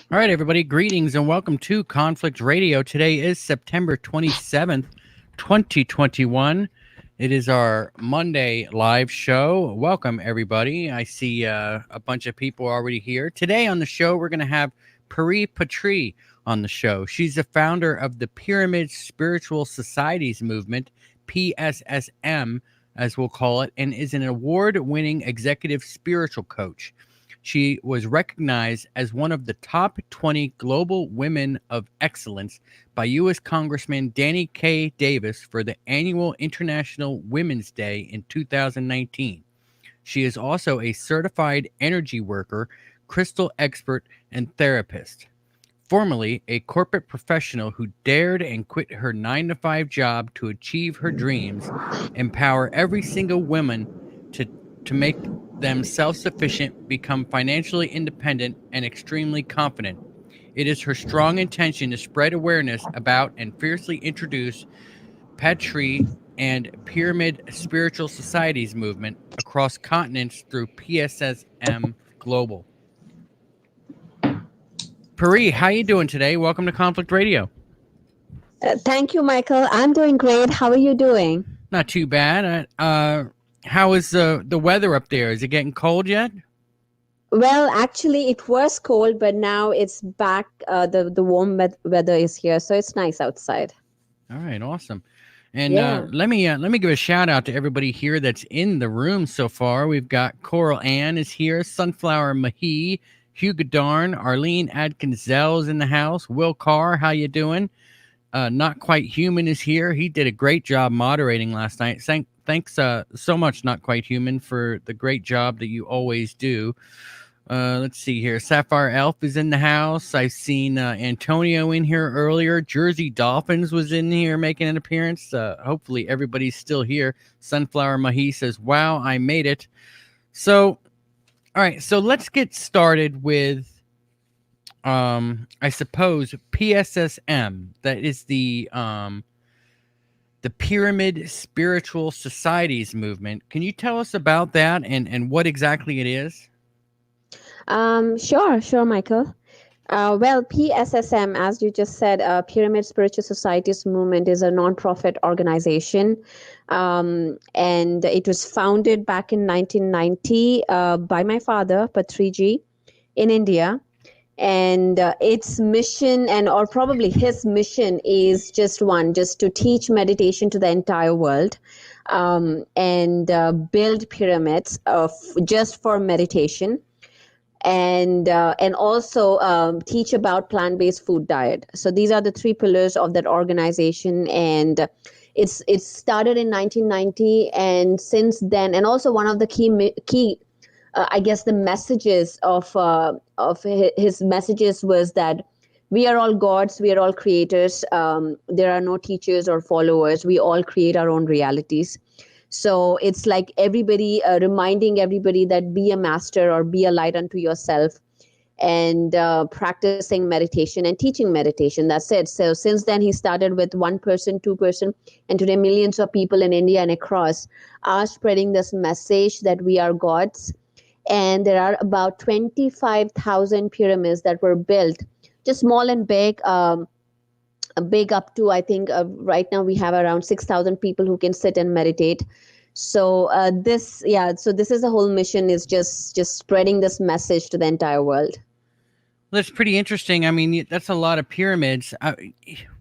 All right, everybody, greetings and welcome to Conflict Radio. Today is September 27th, 2021. It is our Monday live show. Welcome, everybody. I see a bunch of people already here. Today on the show, we're going to have Pari Patri on the show. She's the founder of the Pyramid Spiritual Societies Movement, PSSM, as we'll call it, and is an award-winning executive spiritual coach. She was recognized as one of the top 20 global women of excellence by U.S. Congressman Danny K. Davis for the annual International Women's Day in 2019. She is also a certified energy worker, crystal expert, and therapist. Formerly a corporate professional who dared and quit her 9-to-5 job to achieve her dreams, empower every single woman to, to make them self-sufficient, become financially independent, and extremely confident. It is her strong intention to spread awareness about and fiercely introduce Patri and Pyramid Spiritual Societies movement across continents through PSSM Global. Pari, how you doing today? Welcome to Conflict Radio. Thank you, Michael. I'm doing great. How are you doing? Not too bad. How is the weather up there? Is it getting cold yet? Well, actually, it was cold, but now it's back. The warm weather is here, so it's nice outside. All right, awesome. And Yeah. let me give a shout out to everybody here that's in the room so far. We've got Coral Ann is here, Sunflower Mahi, Hugo Darn, Arlene Adkins Zell's in the house, Will Carr, how you doing? Not Quite Human is here. He did a great job moderating last night. Thanks so much, Not Quite Human, for the great job that you always do. Let's see here. Sapphire Elf is in the house. I've seen Antonio in here earlier. Jersey Dolphins was in here making an appearance. Hopefully everybody's still here. Sunflower Mahi says, wow, I made it. So, all right. So let's get started with, I suppose, PSSM. That is the Pyramid Spiritual Societies movement. Can you tell us about that and what exactly it is? Sure, Michael. Well, PSSM, as you just said, Pyramid Spiritual Societies Movement is a non-profit organization, and it was founded back in 1990 by my father, Patriji, in India. And its mission, and or probably his mission, is just to teach meditation to the entire world, and build pyramids just for meditation, and also teach about plant-based food diet. So these are the three pillars of that organization, and it's started in 1990, and since then, and also one of the key I guess the messages of his messages was that we are all gods, we are all creators. There are no teachers or followers. We all create our own realities. So it's like everybody reminding everybody that be a master or be a light unto yourself, and practicing meditation and teaching meditation. That's it. So since then, he started with 1%, 2%, and today millions of people in India and across are spreading this message that we are gods. And there are about 25,000 pyramids that were built, just small and big. Big up to, I think, right now we have around 6,000 people who can sit and meditate. So so this is the whole mission, is just spreading this message to the entire world. Well, that's pretty interesting. I mean, that's a lot of pyramids.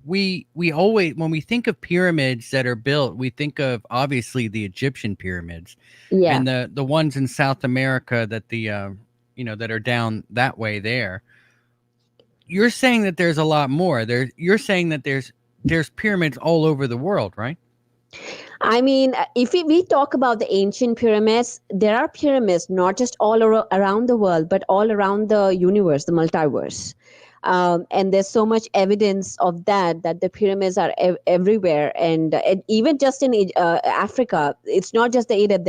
We always, when we think of pyramids that are built, we think of obviously the Egyptian pyramids, Yeah. and the ones in South America that that are down that way there. You're saying that there's a lot more. You're saying that there's pyramids all over the world, right? I mean, if we talk about the ancient pyramids, there are pyramids not just all around the world, but all around the universe, the multiverse. And there's so much evidence of that the pyramids are everywhere, and even just in Africa, it's not just the Egypt.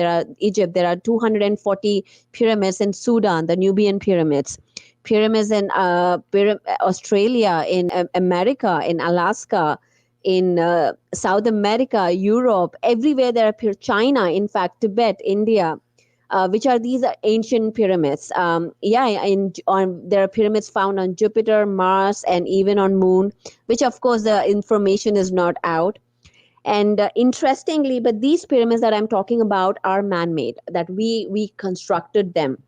There are 240 pyramids in Sudan, the Nubian pyramids. Pyramids in Australia, in America, in Alaska, in South America, Europe, everywhere there are China, in fact, Tibet, India. which are these ancient pyramids. There are pyramids found on Jupiter, Mars, and even on Moon, which of course the information is not out. And interestingly, but these pyramids that I'm talking about are man-made, that we constructed them.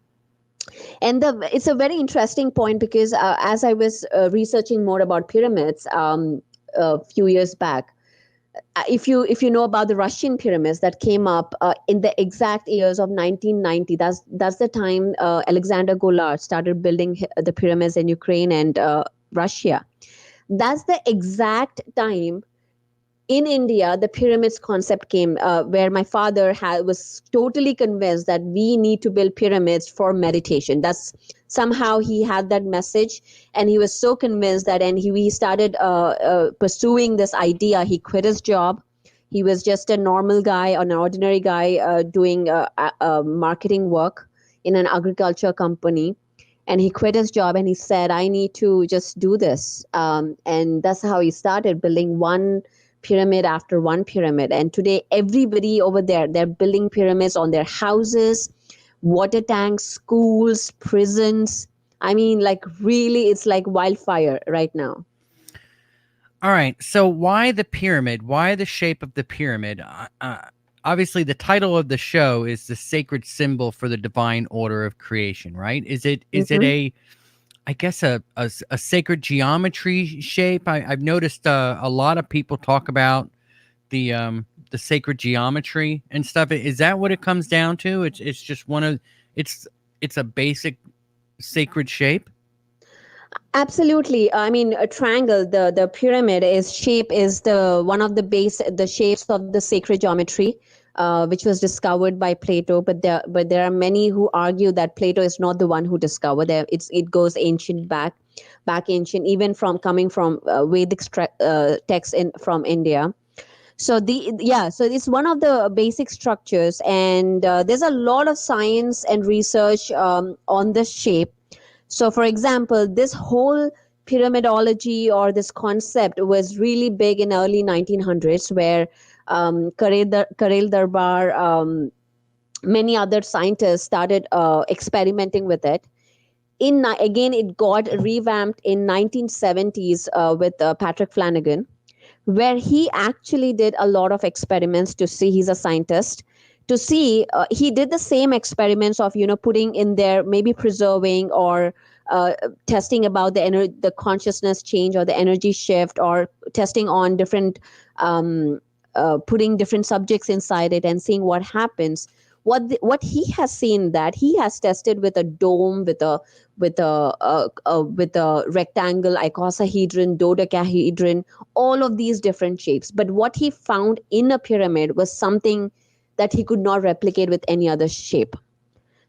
And it's a very interesting point because as I was researching more about pyramids a few years back, if you know about the Russian pyramids that came up in the exact years of 1990, that's the time Alexander Golart started building the pyramids in Ukraine and Russia. That's the exact time in India, the pyramids concept came, where my father was totally convinced that we need to build pyramids for meditation. That's somehow he had that message, and he was so convinced that, and he started pursuing this idea. He quit his job. He was just a normal guy, an ordinary guy, doing marketing work in an agriculture company. And he quit his job and he said, I need to just do this. And that's how he started building one pyramid after one pyramid. And today, everybody over there, they're building pyramids on their houses, water tanks, schools, prisons. I mean, like really, it's like wildfire right now. All right. So why the pyramid? Why the shape of the pyramid? Obviously, the title of the show is the sacred symbol for the divine order of creation, right? Is it Mhm. I guess a sacred geometry shape? I've noticed a lot of people talk about the sacred geometry and stuff. Is that what it comes down to? It's just it's it's a basic sacred shape. Absolutely. I mean, a triangle, the pyramid is shape is the one of the shapes of the sacred geometry, which was discovered by Plato. But there are many who argue that Plato is not the one who discovered it. It goes ancient back ancient, even from coming from Vedic texts in from India. So it's one of the basic structures, and there's a lot of science and research on this shape. So, for example, this whole pyramidology or this concept was really big in early 1900s, where Karel Darbar, many other scientists started experimenting with it. Again, it got revamped in 1970s with Patrick Flanagan, where he actually did a lot of experiments to see. He's a scientist. To see, he did the same experiments of putting in there, maybe preserving or testing about the consciousness change or the energy shift, or testing on different putting different subjects inside it and seeing what happens. What he has seen, that he has tested with a dome, with a rectangle, icosahedron, dodecahedron, all of these different shapes. But what he found in a pyramid was something that he could not replicate with any other shape.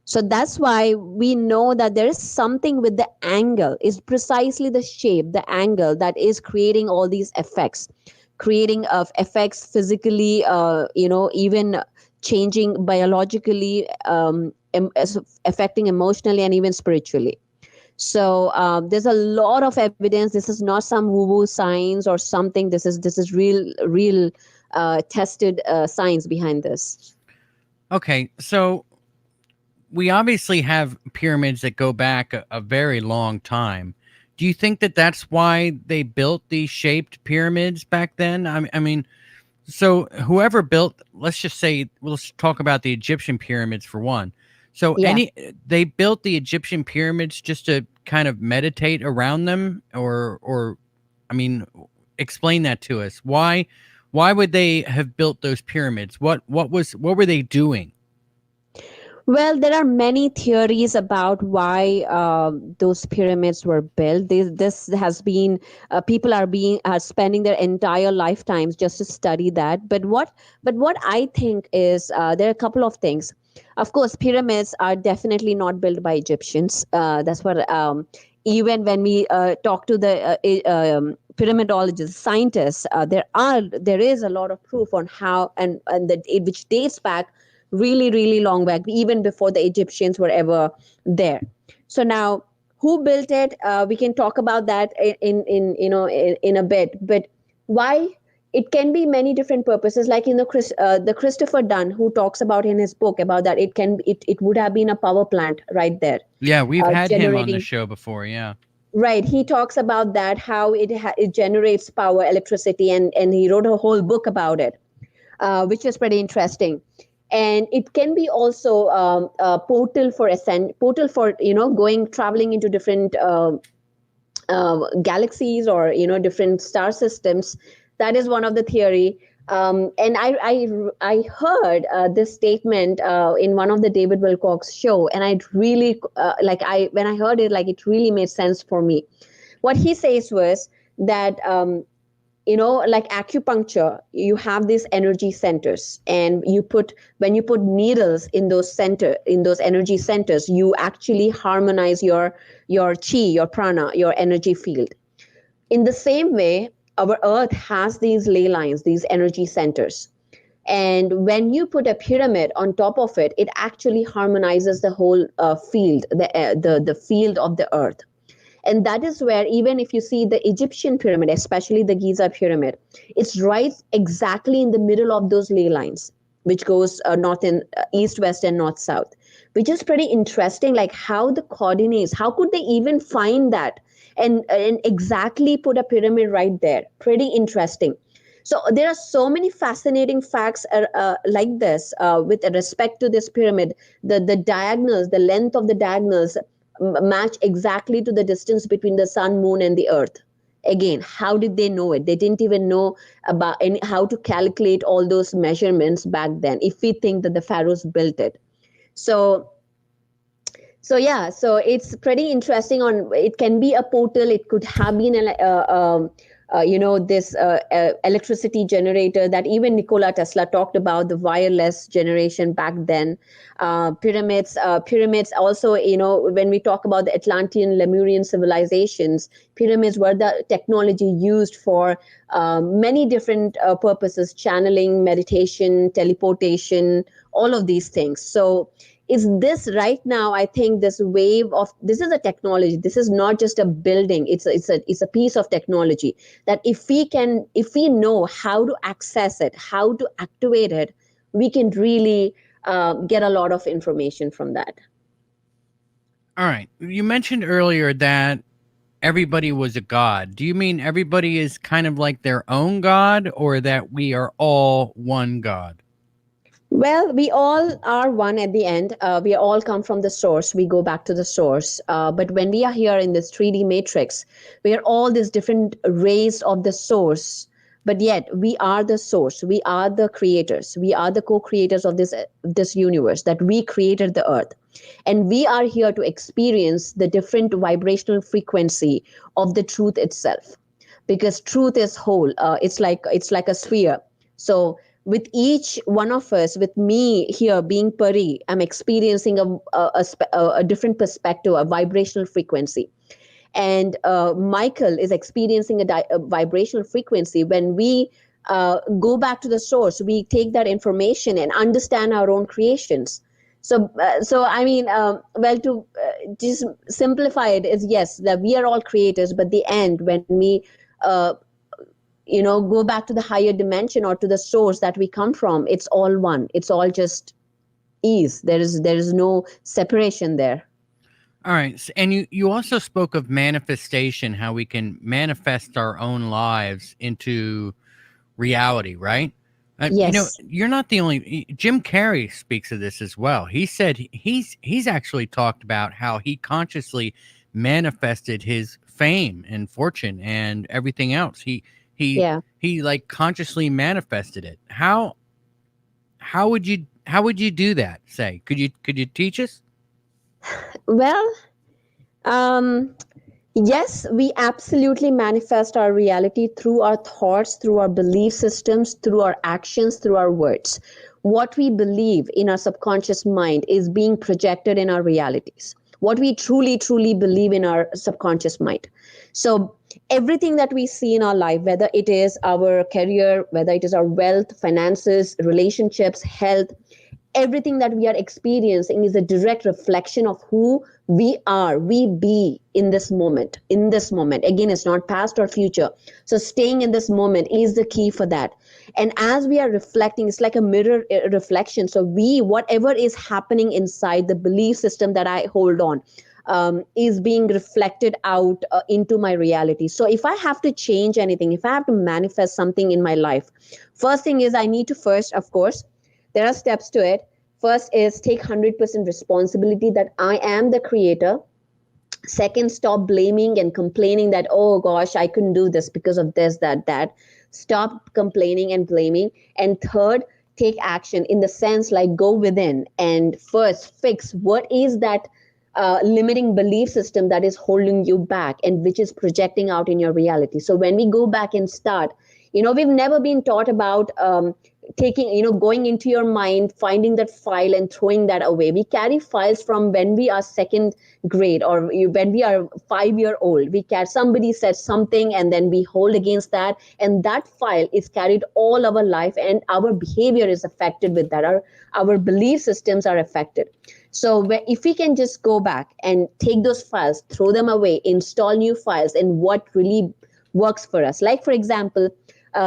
So that's why we know that there is something with the angle, is precisely the shape, the angle, that is creating all these effects, creating of effects physically, even changing biologically, affecting emotionally and even spiritually. So there's a lot of evidence. This is not some woo-woo science or something. This is real tested science behind this. Okay, so we obviously have pyramids that go back a very long time. Do you think that that's why they built these shaped pyramids back then? I mean, so whoever built, let's just say, let's talk about the Egyptian pyramids for one. So Yeah. they built the Egyptian pyramids just to kind of meditate around them, or I mean, explain that to us. Why would they have built those pyramids? What were they doing? Well, there are many theories about why those pyramids were built. This has been people are spending their entire lifetimes just to study that. But what I think is there are a couple of things. Of course, pyramids are definitely not built by Egyptians. That's what even when we talk to the pyramidologists, scientists, there is a lot of proof on how and that which dates back really really long back, even before the Egyptians were ever there. So now, who built it, we can talk about that in a bit. But why it can be many different purposes, like the Christopher Dunn, who talks about in his book about that it would have been a power plant right there, Yeah, we've had him on the generating. show before. Yeah. Right, he talks about that, how it generates power, electricity, and he wrote a whole book about it, which is pretty interesting. And it can be also a portal for portal for going traveling into different galaxies, or different star systems. That is one of the theory. And I heard this statement in one of the David Wilcox show, and I really like I when I heard it, like, it really made sense for me. What he says was that like acupuncture, you have these energy centers, and when you put needles in those energy centers, you actually harmonize your chi, your prana, your energy field. In the same way, our earth has these ley lines, these energy centers, and when you put a pyramid on top of it, it actually harmonizes the whole field, the field of the earth. And that is where, even if you see the Egyptian pyramid, especially the Giza pyramid, it's right exactly in the middle of those ley lines, which goes north and east, west, and north, south, which is pretty interesting. Like, how the coordinates, how could they even find that and exactly put a pyramid right there? Pretty interesting. So there are so many fascinating facts like this with respect to this pyramid. The diagonals, the length of the diagonals match exactly to the distance between the sun, moon, and the earth. Again, how did they know it? They didn't even know about how to calculate all those measurements back then, if we think that the pharaohs built it. So so it's pretty interesting. On It can be a portal, it could have been this electricity generator that even Nikola Tesla talked about, the wireless generation back then. Pyramids also, when we talk about the Atlantean, Lemurian civilizations, pyramids were the technology used for many different purposes: channeling, meditation, teleportation, all of these things. So is this right now, I think this wave of, this is a technology, this is not just a building, it's a piece of technology that if we know how to access it, how to activate it, we can really get a lot of information from that. All right. You mentioned earlier that everybody was a god. Do you mean everybody is kind of like their own god, or that we are all one god? Well, we all are one at the end. We all come from the source. We go back to the source. But when we are here in this 3D matrix, we are all these different rays of the source. But yet, we are the source. We are the creators. We are the co-creators of this universe. That we created the earth, and we are here to experience the different vibrational frequency of the truth itself. Because truth is whole. It's like a sphere. So with each one of us, with me here being Pari, I'm experiencing a different perspective, a vibrational frequency. And Michael is experiencing a vibrational frequency. When we go back to the source, we take that information and understand our own creations. So I mean, well, to just simplify it, is yes, that we are all creators, but the end, when we uh, go back to the higher dimension or to the source that we come from, it's all one. It's all just ease. There is no separation there. All right. And you also spoke of manifestation, how we can manifest our own lives into reality, right? Yes. You're not the only. Jim Carrey speaks of this as well. He said he's actually talked about how he consciously manifested his fame and fortune and everything else. He Yeah. he like consciously manifested it. How would you do that? Say, could you teach us? Well, um yes, we absolutely manifest our reality through our thoughts, through our belief systems, through our actions, through our words. What we believe in our subconscious mind is being projected in our realities. What we truly, truly believe in our subconscious mind. So, everything that we see in our life, whether it is our career, whether it is our wealth, finances, relationships, health, everything that we are experiencing is a direct reflection of who we are, we be in this moment. Again, it's not past or future. So staying in this moment is the key for that. And as we are reflecting, it's like a mirror reflection. So whatever is happening inside the belief system that I hold on, is being reflected out into my reality. So if I have to change anything, if I have to manifest something in my life, first thing is I need to first, of course, there are steps to it. First is take 100% responsibility that I am the creator. Second, stop blaming and complaining that, oh gosh, I couldn't do this because of this, that. Stop complaining and blaming. And third, take action in the sense like go within and first fix what is that limiting belief system that is holding you back and which is projecting out in your reality. So when we go back and start, we've never been taught about taking, going into your mind, finding that file and throwing that away. We carry files from when we are second grade or when we are 5 year old. Somebody said something and then we hold against that, and that file is carried all our life, and our behavior is affected with that. Our belief systems are affected. So if we can just go back and take those files, throw them away, install new files, and what really works for us. Like, for example,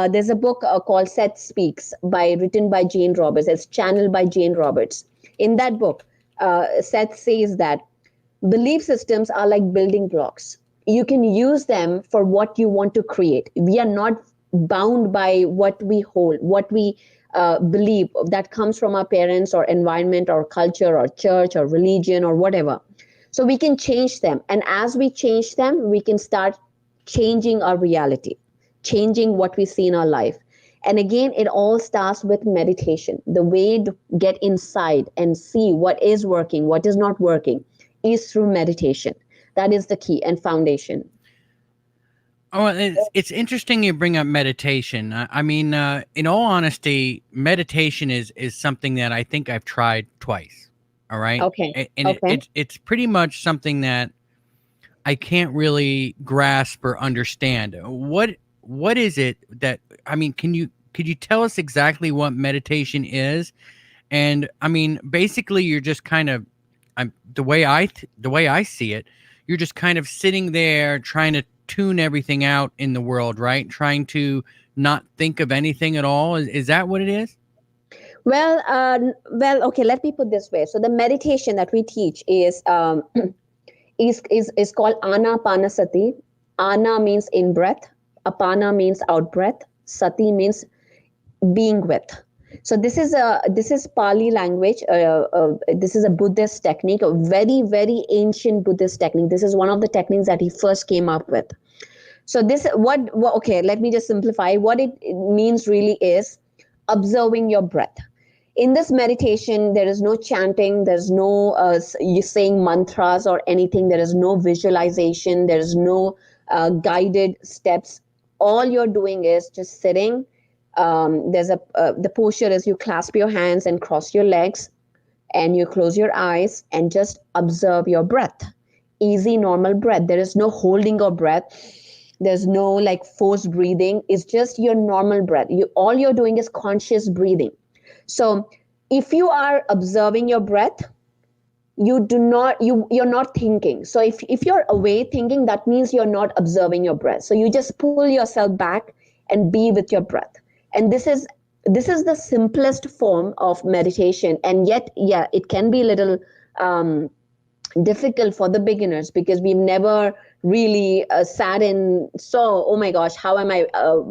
there's a book called Seth Speaks written by Jane Roberts. It's channeled by Jane Roberts. In that book, Seth says that belief systems are like building blocks. You can use them for what you want to create. We are not bound by what we hold, what we believe that comes from our parents or environment or culture or church or religion or whatever. So we can change them. And as we change them, we can start changing our reality, changing what we see in our life. And again, it all starts with meditation. The way to get inside and see what is working, what is not working is through meditation. That is the key and foundation. Oh, it's interesting you bring up meditation. I mean, in all honesty, meditation is something that I think I've tried twice. All right. Okay. And Okay. it's pretty much something that I can't really grasp or understand. What is it that, I mean, could you tell us exactly what meditation is? And I mean, basically you're just kind of, the way I see it, you're just kind of sitting there trying to tune everything out in the world, right? Trying to not think of anything at all. Is that what it is? Well, okay. Let me put this way. So the meditation that we teach is is called Anapanasati. Ana means in breath. Apana means out breath. Sati means being with. So this is Pali language. This is a Buddhist technique, a very very ancient Buddhist technique. This is one of the techniques that he first came up with. So this what okay, let me just simplify. What it means really is observing your breath. In this meditation, there is no chanting, there's no you saying mantras or anything. There is no visualization, there is no guided steps. All you're doing is just sitting. There's the posture is you clasp your hands and cross your legs, and you close your eyes and just observe your breath. Easy, normal breath. There is no holding of breath. There's no like forced breathing. It's just your normal breath. All you're doing is conscious breathing. So if you are observing your breath, you're not thinking. So if you're away thinking, that means you're not observing your breath. So you just pull yourself back and be with your breath. And this is the simplest form of meditation. And yet, yeah, it can be a little difficult for the beginners because we've never really sat and saw, oh my gosh, how am I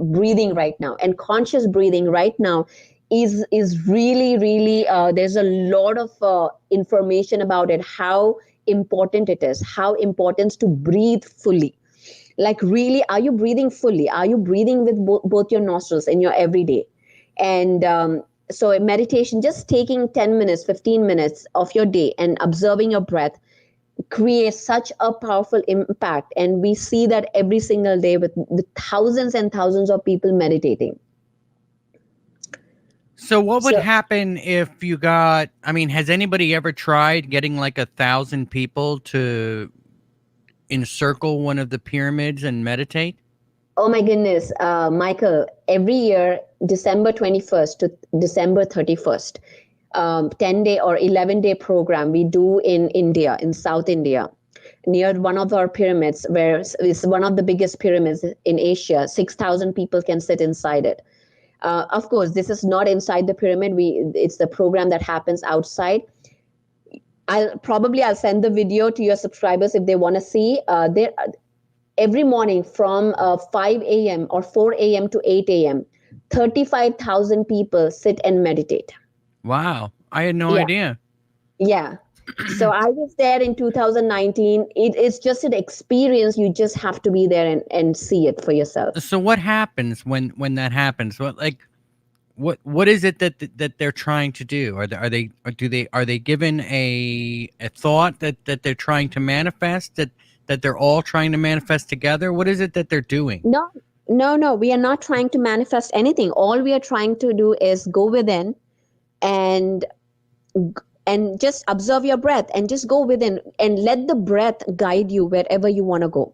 breathing right now? And conscious breathing right now is really really there's a lot of information about it, how important it is, how important to breathe fully. Like really, are you breathing fully? Are you breathing with both your nostrils in your everyday? And so meditation, just taking 10 minutes, 15 minutes of your day and observing your breath creates such a powerful impact. And we see that every single day with thousands and thousands of people meditating. So what would happen if you got, I mean, has anybody ever tried getting like 1,000 people to encircle one of the pyramids and meditate? Oh my goodness, Michael, every year, December 21st to December 31st, 10-day or 11-day program we do in India, in South India, near one of our pyramids, where it's one of the biggest pyramids in Asia. 6,000 people can sit inside it. Of course, this is not inside the pyramid. It's the program that happens outside. I'll send the video to your subscribers if they want to see. There every morning from 5 a.m. or 4 a.m. to 8 a.m., 35,000 people sit and meditate. Wow. I had no Yeah. idea. Yeah. So I was there in 2019. It's just an experience. You just have to be there and see it for yourself. So what happens when that happens? What is it that they're trying to do? Are they given a thought that they're trying to manifest, that they're all trying to manifest together? What is it that they're doing? No. We are not trying to manifest anything. All we are trying to do is go within and just observe your breath and just go within and let the breath guide you wherever you want to go.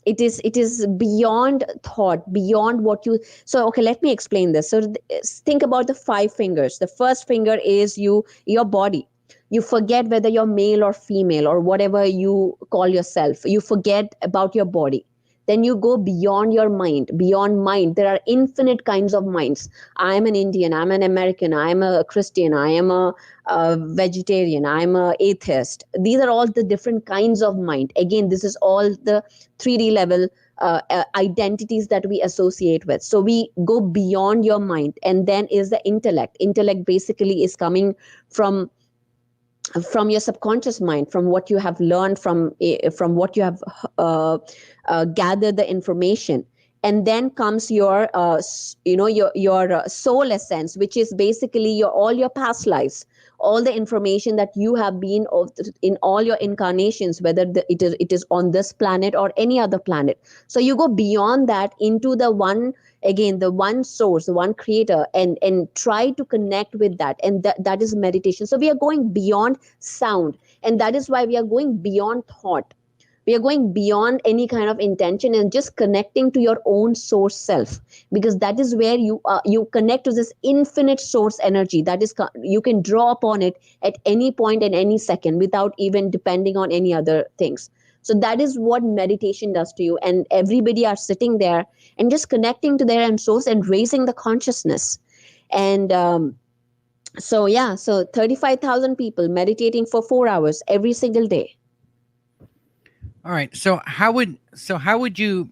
It is beyond thought, beyond what you. So okay, let me explain this. So think about the 5 fingers. The first finger is your body. You forget whether you're male or female or whatever you call yourself. You forget about your body. Then you go beyond your mind. Beyond mind, there are infinite kinds of minds. I'm an Indian, I'm an American, I'm a Christian, I am a vegetarian, I'm a atheist. These are all the different kinds of mind. Again, this is all the 3D level identities that we associate with. So we go beyond your mind, and then is the intellect. Intellect basically is coming from your subconscious mind, from what you have learned, from what you have gathered the information. And then comes your your soul essence, which is basically all your past lives, all the information that you have been in all your incarnations, whether it is on this planet or any other planet. So you go beyond that into the one, again, the one source, the one creator, and try to connect with that. And that is meditation. So we are going beyond sound, and that is why we are going beyond thought. We are going beyond any kind of intention and just connecting to your own source self, because that is where you connect to this infinite source energy that is you can draw upon it at any point and any second without even depending on any other things. So that is what meditation does to you, and everybody are sitting there and just connecting to their own source and raising the consciousness. And so 35,000 people meditating for 4 hours every single day. All right. So how would you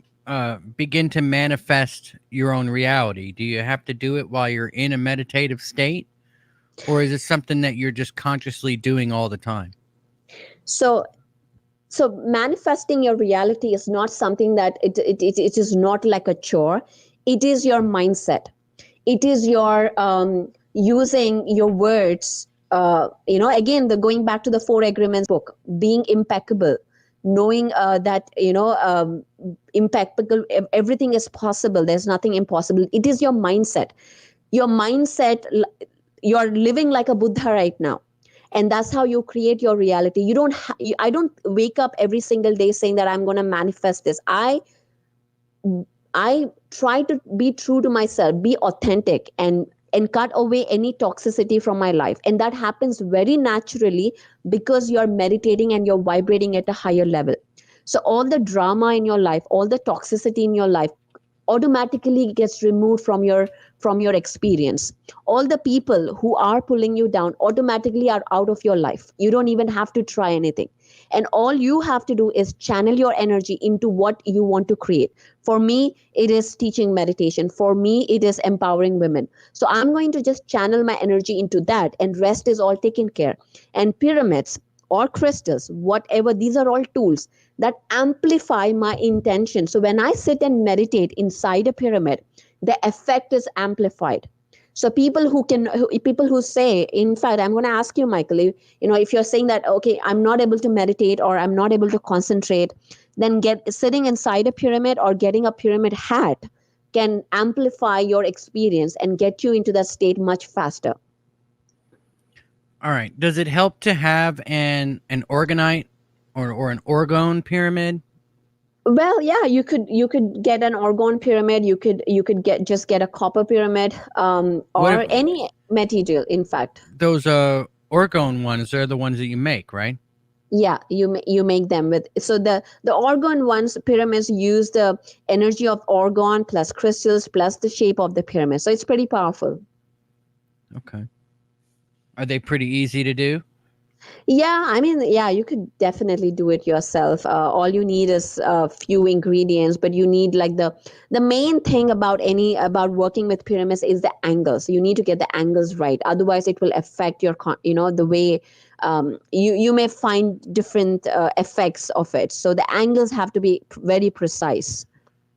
begin to manifest your own reality? Do you have to do it while you're in a meditative state, or is it something that you're just consciously doing all the time? So manifesting your reality is not something that it is not like a chore. It is your mindset. It is your using your words. Again, going back to the 4 agreements book, being impeccable, knowing that impeccable, everything is possible. There's nothing impossible. It is your mindset. Your mindset. You're living like a Buddha right now. And that's how you create your reality. I don't wake up every single day saying that I'm going to manifest this. I try to be true to myself, be authentic, and cut away any toxicity from my life. And that happens very naturally because you're meditating and you're vibrating at a higher level. So all the drama in your life, all the toxicity in your life automatically gets removed from your experience. All the people who are pulling you down automatically are out of your life. You don't even have to try anything, and all you have to do is channel your energy into what you want to create. For me, it is teaching meditation. For me, it is empowering women. So I'm going to just channel my energy into that, and rest is all taken care. And pyramids or crystals, whatever, these are all tools that amplify my intention. So when I sit and meditate inside a pyramid, the effect is amplified. So people who say, in fact, I'm going to ask you, Michael, if you're saying that, okay, I'm not able to meditate or I'm not able to concentrate, then sitting inside a pyramid or getting a pyramid hat can amplify your experience and get you into that state much faster. All right. Does it help to have an organite or an orgone pyramid? Well, yeah, you could get an orgone pyramid. You could get a copper pyramid, What if or any material. In fact, those orgone ones? They're the ones that you make, right? yeah, you make them with. So the orgone ones pyramids use the energy of orgone plus crystals plus the shape of the pyramid. So it's pretty powerful. Okay. Are they pretty easy to do? Yeah, I mean, yeah, you could definitely do it yourself. All you need is a few ingredients, but you need like the main thing about working with pyramids is the angles. You need to get the angles right. Otherwise, it will affect your the way you may find different effects of it. So the angles have to be very precise.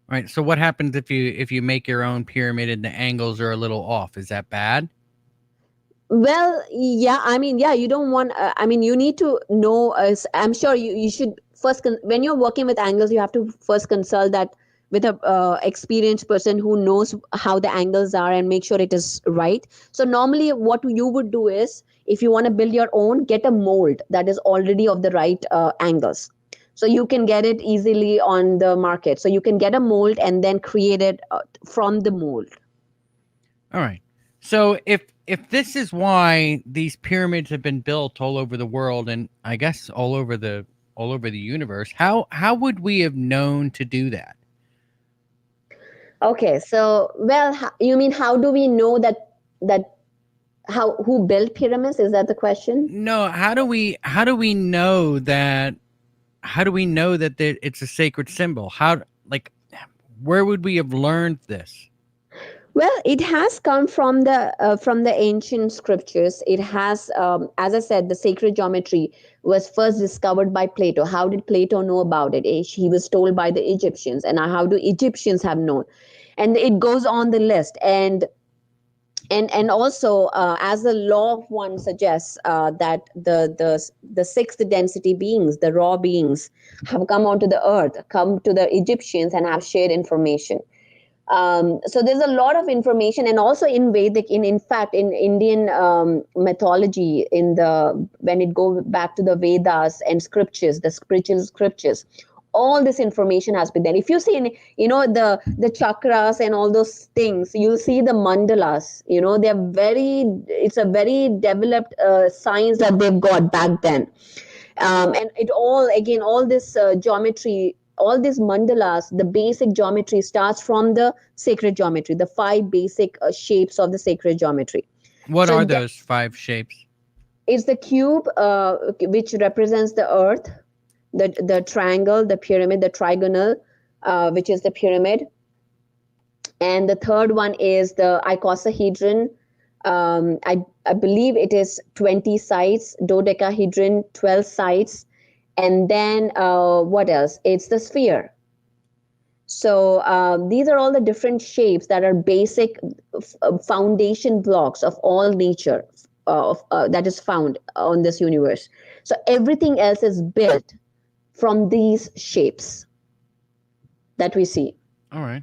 Right. So what happens if you make your own pyramid and the angles are a little off? Is that bad? Well, yeah, I mean, yeah, you don't want, I mean, you need to know, I'm sure you should first, when you're working with angles, you have to first consult that with a experienced person who knows how the angles are and make sure it is right. So normally what you would do is, if you want to build your own, get a mold that is already of the right angles. So you can get it easily on the market. So you can get a mold and then create it from the mold. All right. So if this is why these pyramids have been built all over the world and I guess all over the universe, how would we have known to do that? Okay, so well, you mean how do we know that how who built pyramids? Is that the question? No, how do we know that it's a sacred symbol? How like where would we have learned this? Well, it has come from the ancient scriptures. It has, as I said, the sacred geometry was first discovered by Plato. How did Plato know about it? He was told by the Egyptians, and how do Egyptians have known? And it goes on the list, and also as the law of one suggests that the sixth density beings, the raw beings, have come onto the earth, come to the Egyptians and have shared information. So there's a lot of information, and also in Vedic, in fact, in Indian mythology, in the when it go back to the Vedas and scriptures, the spiritual scriptures, all this information has been there. If you see, the chakras and all those things, you'll see the mandalas. They're very. It's a very developed science that they've got back then, and it all again all this geometry, all these mandalas, the basic geometry starts from the sacred geometry, the five basic shapes of the sacred geometry. What So are that those five shapes? is the cube, which represents the earth, the triangle, the pyramid, the trigonal, which is the pyramid, and the third one is the icosahedron. I believe it is 20 sides, dodecahedron, 12 sides, and then what else? It's the sphere. So these are all the different shapes that are basic foundation blocks of all nature that is found on this universe. So everything else is built from these shapes that we see. All right.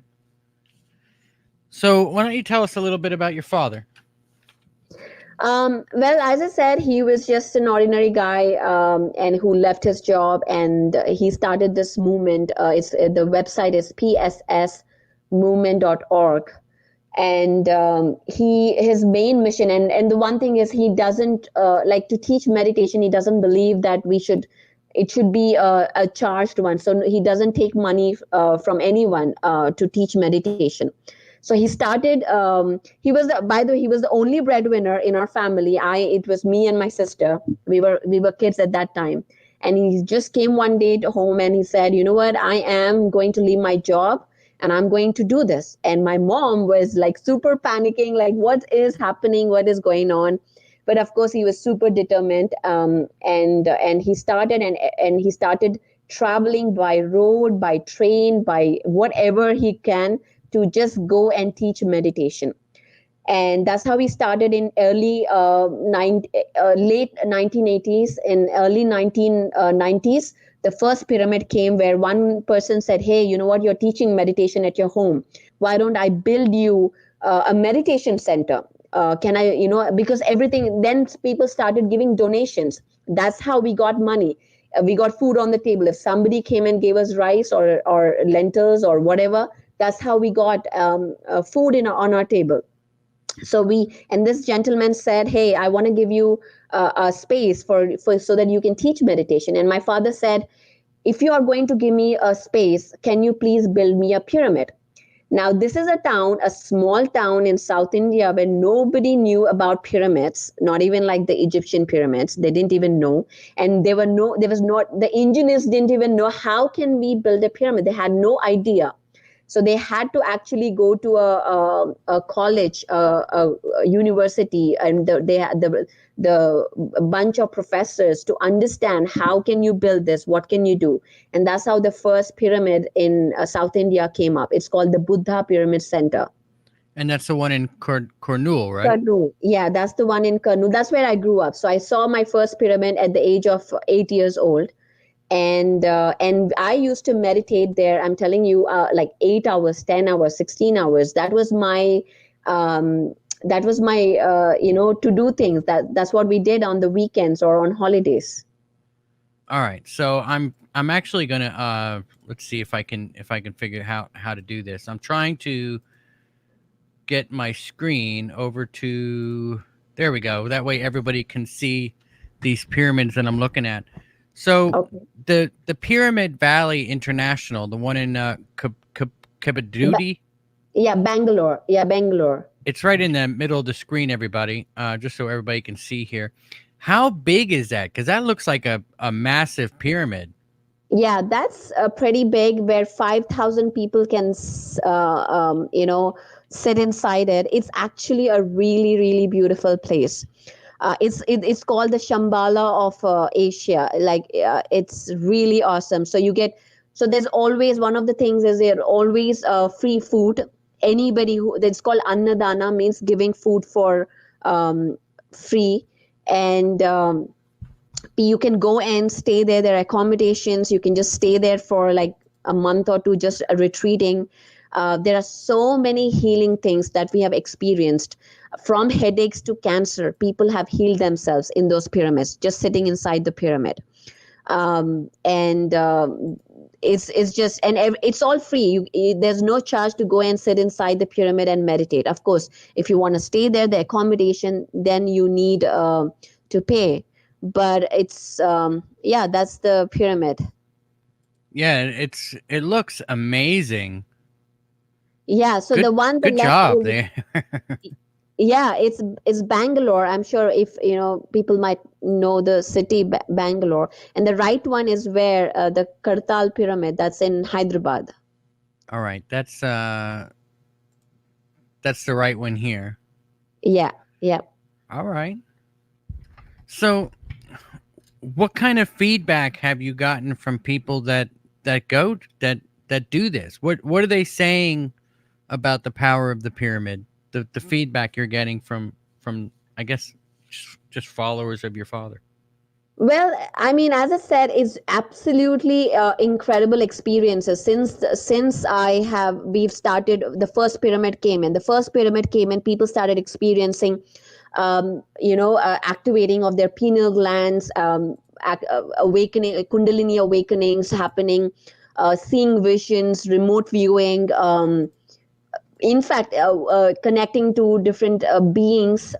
So why don't you tell us a little bit about your father? Well, as I said, he was just an ordinary guy, and who left his job, and he started this movement. The website is pssmovement.org, and his main mission, and the one thing is, he doesn't like to teach meditation. He doesn't believe that it should be a charged one. So he doesn't take money from anyone to teach meditation. So he started. By the way, he was the only breadwinner in our family. It was me and my sister. We were kids at that time, and he just came one day to home and he said, "You know what? I am going to leave my job and I'm going to do this." And my mom was like super panicking, like, "What is happening? What is going on?" But of course, he was super determined, and he started traveling by road, by train, by whatever he can to just go and teach meditation. And that's how we started in late 1980s. In early 1990s, the first pyramid came, where one person said, "Hey, you know what, you're teaching meditation at your home, why don't I build you a meditation center? Can I, because everything, then people started giving donations. That's how we got money. we got food on the table. If somebody came and gave us rice or lentils or whatever, that's how we got food on our table. And this gentleman said, hey, I want to give you a space for so that you can teach meditation. And my father said, if you are going to give me a space, can you please build me a pyramid? Now, this is a small town in South India where nobody knew about pyramids, not even like the Egyptian pyramids. They didn't even know. And the engineers didn't even know how can we build a pyramid. They had no idea. So they had to actually go to a college, a university, and they had the bunch of professors to understand how can you build this, what can you do, and that's how the first pyramid in South India came up. It's called the Buddha Pyramid Center. And that's the one in Kurnool, right? Kurnool. Yeah, that's the one in Kurnool. That's where I grew up. So I saw my first pyramid at the age of 8 years old. And I used to meditate there. I'm telling you, like 8 hours, 10 hours, 16 hours. That was my to do things. That's what we did on the weekends or on holidays. All right. So I'm actually gonna let's see if I can figure out how to do this. I'm trying to get my screen over to, there we go. That way everybody can see these pyramids that I'm looking at. So the Pyramid Valley International, the one in Kabadudi. Yeah, Bangalore. Yeah, Bangalore. It's right in the middle of the screen, everybody. Just so everybody can see here. How big is that? Because that looks like a massive pyramid. Yeah, that's pretty big, where 5,000 people can, sit inside it. It's actually a really, really beautiful place. It's called the Shambhala of Asia. Like it's really awesome. So there's always, one of the things is there always free food. Anybody it's called Annadana, means giving food for free, and you can go and stay there. There are accommodations. You can just stay there for like a month or two, just retreating. There are so many healing things that we have experienced, from headaches to cancer. People have healed themselves in those pyramids, just sitting inside the pyramid. It's just, and it's all free. There's no charge to go and sit inside the pyramid and meditate. Of course, if you want to stay there, the accommodation, then you need to pay. But it's that's the pyramid. Yeah, it looks amazing. Yeah, so good, the one good job there. Yeah, it's Bangalore. I'm sure if people might know the city Bangalore, and the right one is where the Kartal Pyramid, that's in Hyderabad. All right, that's the right one here. Yeah. All right. So, what kind of feedback have you gotten from people that do this? What are they saying about the power of the pyramid? The feedback you're getting from I guess just followers of your father. Well, I mean, as I said, it's absolutely incredible experiences. Since we've started, the first pyramid came in. People started experiencing, activating of their pineal glands, awakening, Kundalini awakenings happening, seeing visions, remote viewing. In fact, connecting to different beings,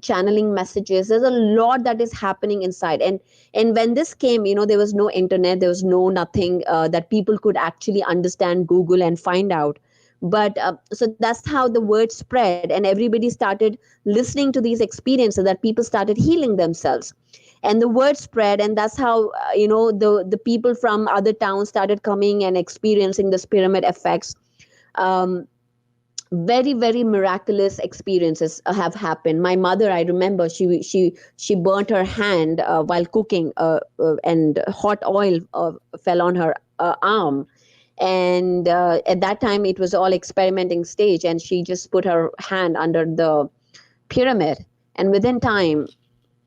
channeling messages. There's a lot that is happening inside. And when this came, there was no internet, there was no nothing that people could actually understand, Google and find out. But so that's how the word spread, and everybody started listening to these experiences, that people started healing themselves. And the word spread, and that's how the people from other towns started coming and experiencing this pyramid effects. Very, very miraculous experiences have happened. My mother, I remember, she burnt her hand while cooking, and hot oil fell on her arm. And at that time, it was all experimenting stage, and she just put her hand under the pyramid, and within time,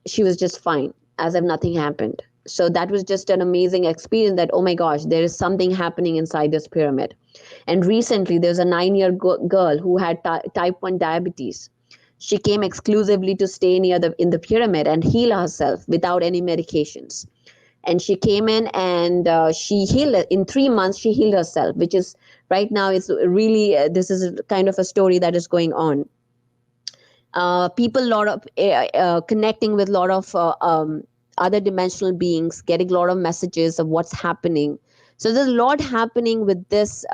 she was just fine, as if nothing happened. So that was just an amazing experience, that, oh my gosh, there is something happening inside this pyramid. And recently, there's a 9-year girl who had type 1 diabetes. She came exclusively to stay in the pyramid and heal herself without any medications. and she came in and she healed in 3 months. She healed herself, which is right now it's really this is kind of a story that is going on. People lot of connecting with a lot of other dimensional beings, getting a lot of messages of what's happening. So there's a lot happening with this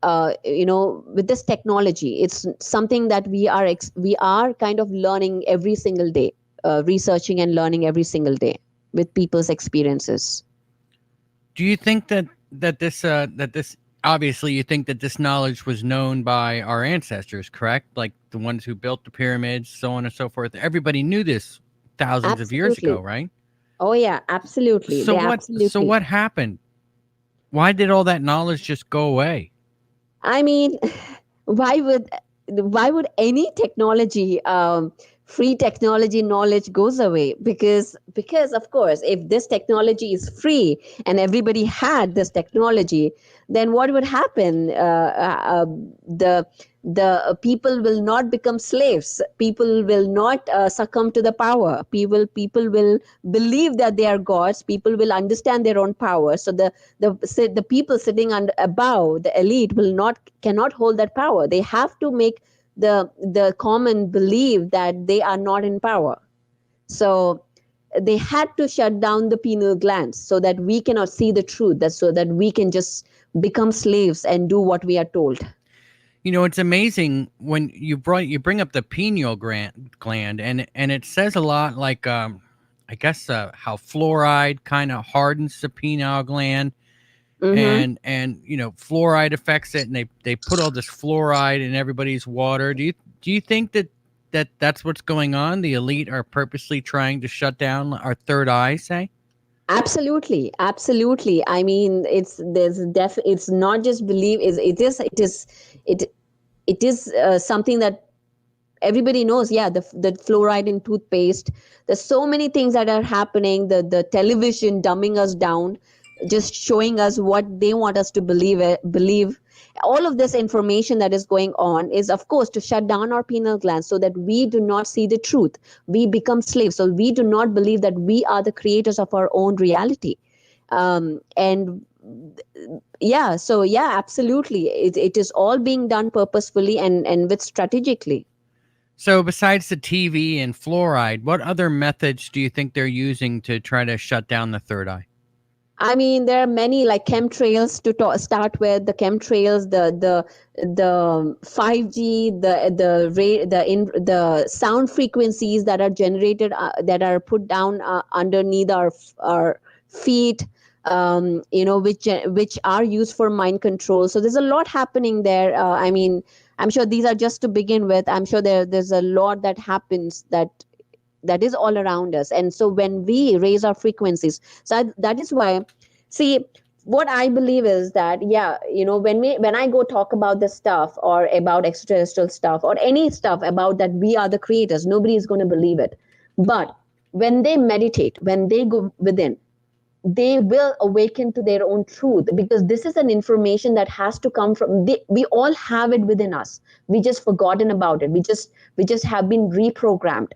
with this technology. It's something that we are kind of learning every single day, researching and learning every single day with people's experiences. Do you think that this obviously you think that this knowledge was known by our ancestors, correct? Like the ones who built the pyramids, so on and so forth. Everybody knew this thousands of years Absolutely. ago, right? Oh yeah, absolutely. So They so absolutely. what happened? Why did all that knowledge just go away? I mean, why would any technology, free technology knowledge goes away? Because of course, if this technology is free and everybody had this technology, then what would happen? The people will not become slaves. People will not succumb to the power. People will believe that they are gods. People will understand their own power. So the people sitting above the elite will not cannot hold that power. They have to make the common believe that they are not in power. So they had to shut down the pineal glands so that we cannot see the truth, that so that we can just become slaves and do what we are told. You know, it's amazing when you bring up the pineal gland, and it says a lot like I guess how fluoride kind of hardens the pineal gland, Mm-hmm. and you know fluoride affects it, and they put all this fluoride in everybody's water. Do you think that's what's going on? The elite are purposely trying to shut down our third eye, say? Absolutely, absolutely. I mean, it's not just belief. It it is something that everybody knows. Yeah, the fluoride in toothpaste. There's so many things that are happening. The television dumbing us down, just showing us what they want us to believe. All of this information that is going on is of course to shut down our pineal glands so that we do not see the truth. We become slaves, so we do not believe that we are the creators of our own reality. And yeah, so yeah, absolutely, it is all being done purposefully and with strategically. So besides the TV and fluoride, what other methods do you think they're using to try to shut down the third eye? I mean, there are many like chemtrails to start with. The chemtrails, the 5G, the sound frequencies that are generated, that are put down underneath our feet. Which are used for mind control. So there's a lot happening there. I mean, I'm sure these are just to begin with. I'm sure there's a lot that happens that is all around us. And so when we raise our frequencies, that is why, see, what I believe is that, yeah, when I go talk about this stuff or about extraterrestrial stuff or any stuff about that we are the creators, nobody is going to believe it. But when they meditate, when they go within, they will awaken to their own truth, because this is an information that has to come from we all have it within us. We just forgotten about it. We just have been reprogrammed.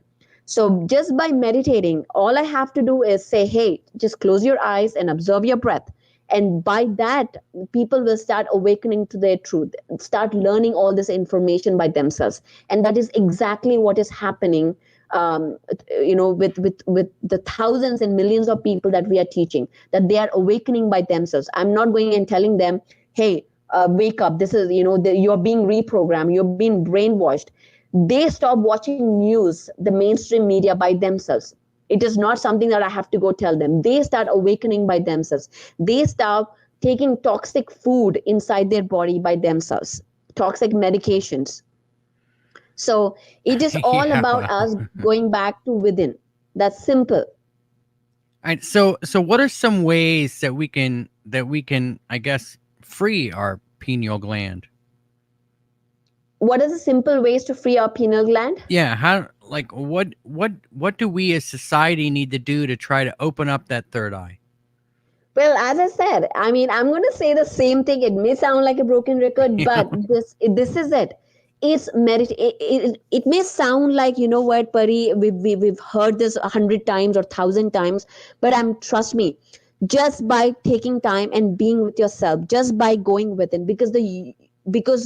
So just by meditating, all I have to do is say, hey, just close your eyes and observe your breath. And by that, people will start awakening to their truth, start learning all this information by themselves. And that is exactly what is happening, with the thousands and millions of people that we are teaching, that they are awakening by themselves. I'm not going and telling them, hey, wake up. This is, you're being reprogrammed. You're being brainwashed. They stop watching news, the mainstream media, by themselves. It is not something that I have to go tell them. They start awakening by themselves. They stop taking toxic food inside their body by themselves, toxic medications. So it is all Yeah. about us going back to within. That's simple. And so what are some ways that we can I guess free our pineal gland? What are the simple ways to free our pineal gland? Yeah, how like what do we as society need to do to try to open up that third eye? Well, as I said, I mean, I'm going to say the same thing. It may sound like a broken record, Yeah. but this is it. is it may sound like, you know what, Pari, we've heard this 100 times or 1,000 times, but trust me, just by taking time and being with yourself, just by going within, because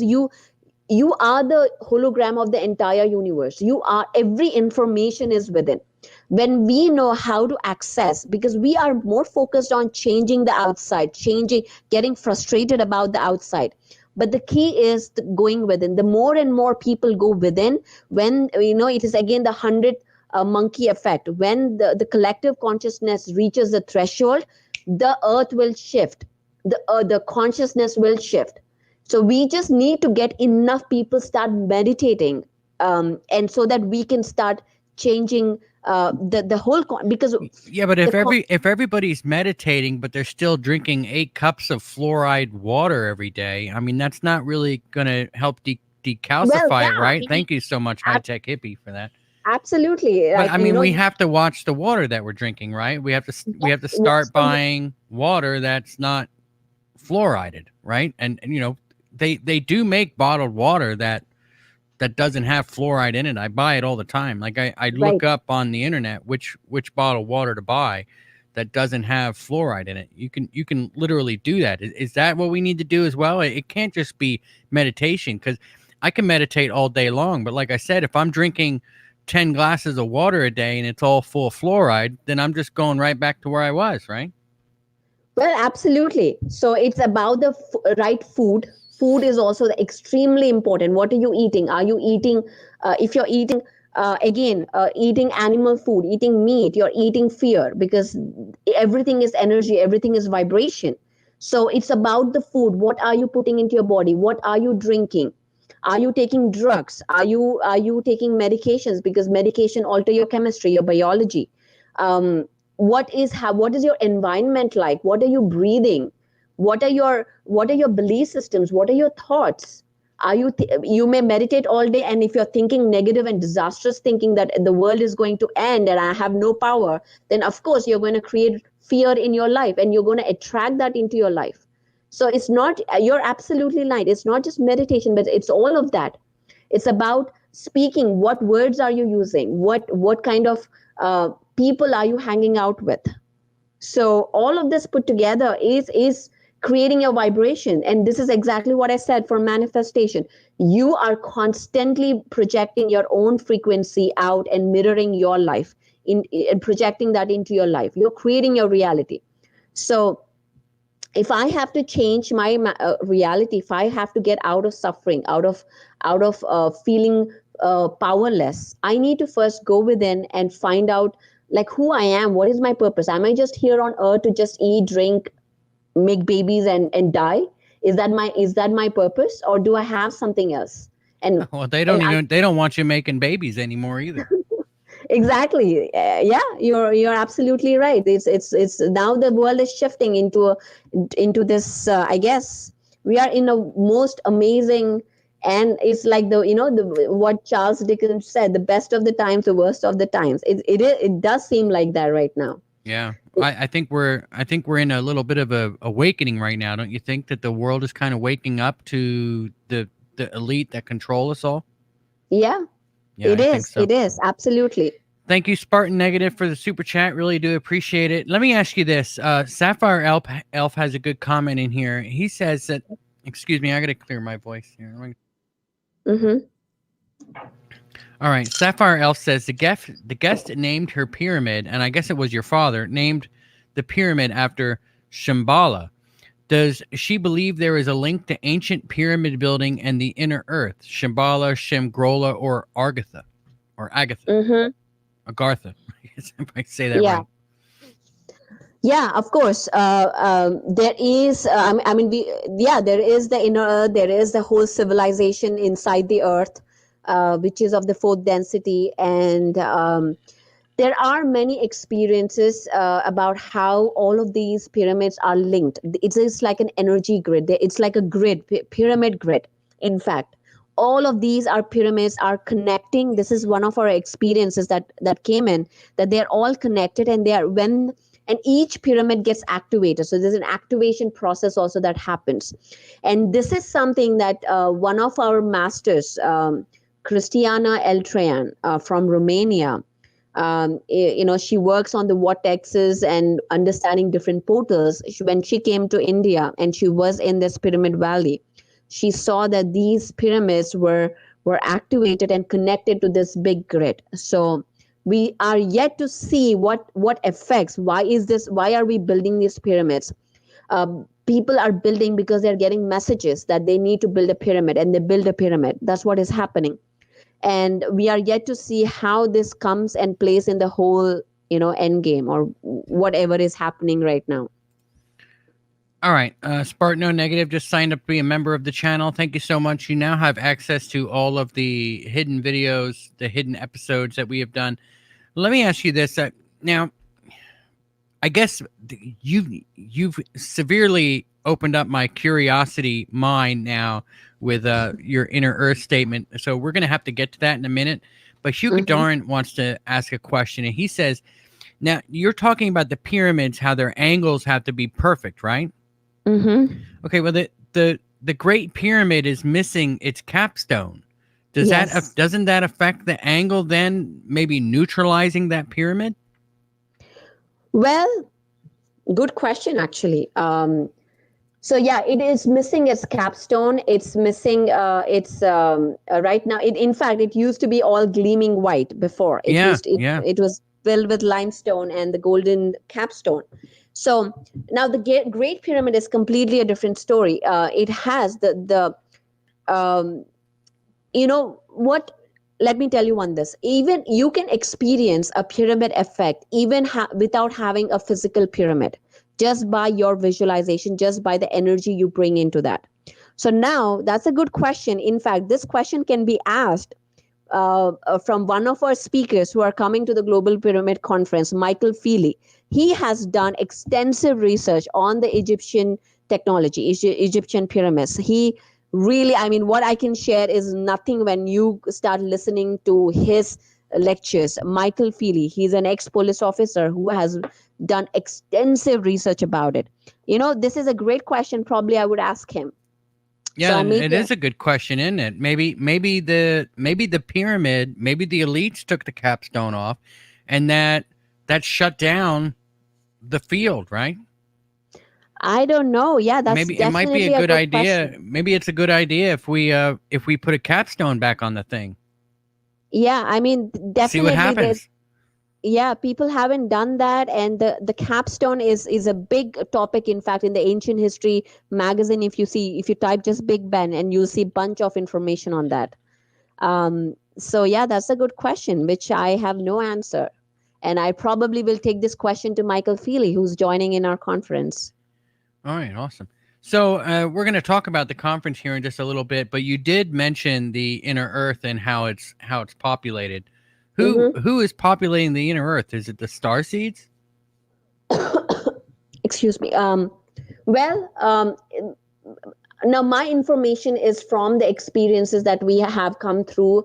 you are the hologram of the entire universe. You are, every information is within. When we know how to access, because we are more focused on changing the outside, changing, getting frustrated about the outside, but the key is going within. The more and more people go within, when, it is again the 100 monkey effect. When the collective consciousness reaches the threshold, the earth will shift, the consciousness will shift. So we just need to get enough people start meditating, and so that we can start changing the whole because Yeah, but if everybody's meditating, but they're still drinking 8 cups of fluoride water every day, I mean, that's not really going to help decalcify it, right? Thank you so much, high tech hippie, for that. Absolutely. But I mean, we have to watch the water that we're drinking, right? We have to start buying water that's not fluorided, right? And they do make bottled water that doesn't have fluoride in it. I buy it all the time. Like I look up on the internet which bottled water to buy that doesn't have fluoride in it. You can literally do that. Is that what we need to do as well? It can't just be meditation, because I can meditate all day long, but like I said, if I'm drinking 10 glasses of water a day and it's all full of fluoride, then I'm just going right back to where I was, right? Well, absolutely. So it's about the right food. Food is also extremely important. What are you eating? Are you eating, if you're eating, eating animal food, eating meat, you're eating fear, because everything is energy, everything is vibration. So it's about the food. What are you putting into your body? What are you drinking? Are you taking drugs? Are you taking medications? Because medication alter your chemistry, your biology. What is your environment like? What are you breathing? What are your belief systems? What are your thoughts? You may meditate all day, and if you're thinking negative and disastrous thinking, that the world is going to end and I have no power, then of course you're going to create fear in your life, and you're going to attract that into your life. So it's not, you're absolutely right, it's not just meditation, but it's all of that. It's about speaking. What words are you using? What kind of people are you hanging out with? So all of this put together is creating a vibration. And this is exactly what I said for manifestation. You are constantly projecting your own frequency out and mirroring your life in projecting that into your life. You're creating your reality. So if I have to change my reality, if I have to get out of suffering, out of feeling powerless, I need to first go within and find out, like, who I am. What is my purpose? Am I just here on earth to just eat, drink, make babies, and die? Is that my purpose, or do I have something else? And well, they don't want you making babies anymore either. exactly. Yeah, you're absolutely right. It's now the world is shifting into this. I guess we are in a most amazing, and it's like the what Charles Dickens said: the best of the times, the worst of the times. It does seem like that right now. Yeah, I think we're in a little bit of a awakening right now. Don't you think that the world is kind of waking up to the elite that control us all? Yeah, Yeah, I think so. It is absolutely. Thank you, Spartan Negative, for the super chat. Really do appreciate it. Let me ask you this: Sapphire Elf has a good comment in here. He says that. Excuse me, I got to clear my voice here. Mm-hmm. All right, Sapphire Elf says the guest named her pyramid, and I guess it was your father, named the pyramid after Shambhala. Does she believe there is a link to ancient pyramid building and the inner earth, Shambhala, Shemgrola, or Argatha, or Agatha, Mm-hmm. Agartha? If I say that Yeah. right. Yeah, of course. There is. I mean, there is the inner Earth. There is the whole civilization inside the Earth, which is of the fourth density, and there are many experiences about how all of these pyramids are linked. It is like an energy grid. It's like a grid, pyramid grid. In fact, all of these are pyramids are connecting. This is one of our experiences that came in, that they're all connected, and they are, when and each pyramid gets activated. So there's an activation process also that happens. And this is something that one of our masters, Cristiana Eltrean from Romania, she works on the vortexes and understanding different portals. When she came to India and she was in this pyramid valley, she saw that these pyramids were activated and connected to this big grid. So we are yet to see what effects. Why are we building these pyramids? People are building because they're getting messages that they need to build a pyramid, and they build a pyramid. That's what is happening. And we are yet to see how this comes and plays in the whole end game, or whatever is happening right now. All right. Spartano Negative just signed up to be a member of the channel. Thank you so much. You now have access to all of the hidden videos, the hidden episodes that we have done. Let me ask you this. Now, I guess you've severely opened up my curiosity mind now with your inner earth statement. So we're going to have to get to that in a minute. But Hugo Darn wants to ask a question. And he says, now you're talking about the pyramids, how their angles have to be perfect, right? Mm-hmm. Okay, well, the Great Pyramid is missing its capstone. Doesn't that affect the angle then, maybe neutralizing that pyramid? Well, good question, actually. So yeah, it is missing its capstone. It's missing right now. In fact, it used to be all gleaming white before. It was filled with limestone and the golden capstone. So now the Great Pyramid is completely a different story. It has what? Let me tell you this. Even you can experience a pyramid effect even without having a physical pyramid, just by your visualization, just by the energy you bring into that. So now that's a good question. In fact, this question can be asked from one of our speakers who are coming to the Global Pyramid Conference, Michael Feely. He has done extensive research on the Egyptian technology, Egyptian pyramids. He really, I mean, what I can share is nothing when you start listening to his lectures. Michael Feely, he's an ex-police officer who has done extensive research about it. This is a great question. Probably I would ask him. Yeah, so it is a good question, isn't it? Maybe the pyramid, maybe the elites took the capstone off, and that shut down the field, right? I don't know. Yeah, that's maybe it might be a good idea. Question. Maybe it's a good idea if we put a capstone back on the thing. Yeah, I mean, definitely. See what happens. Yeah, people haven't done that, and the capstone is a big topic. In fact, in the Ancient History magazine, if you type just Big Ben, and you'll see a bunch of information on that. So yeah, that's a good question, which I have no answer, and I probably will take this question to Michael Feely, who's joining in our conference. All right, awesome. So we're going to talk about the conference here in just a little bit, but you did mention the inner Earth and how it's populated. Who is populating the inner Earth? Is it the star seeds? Excuse me. Now my information is from the experiences that we have come through,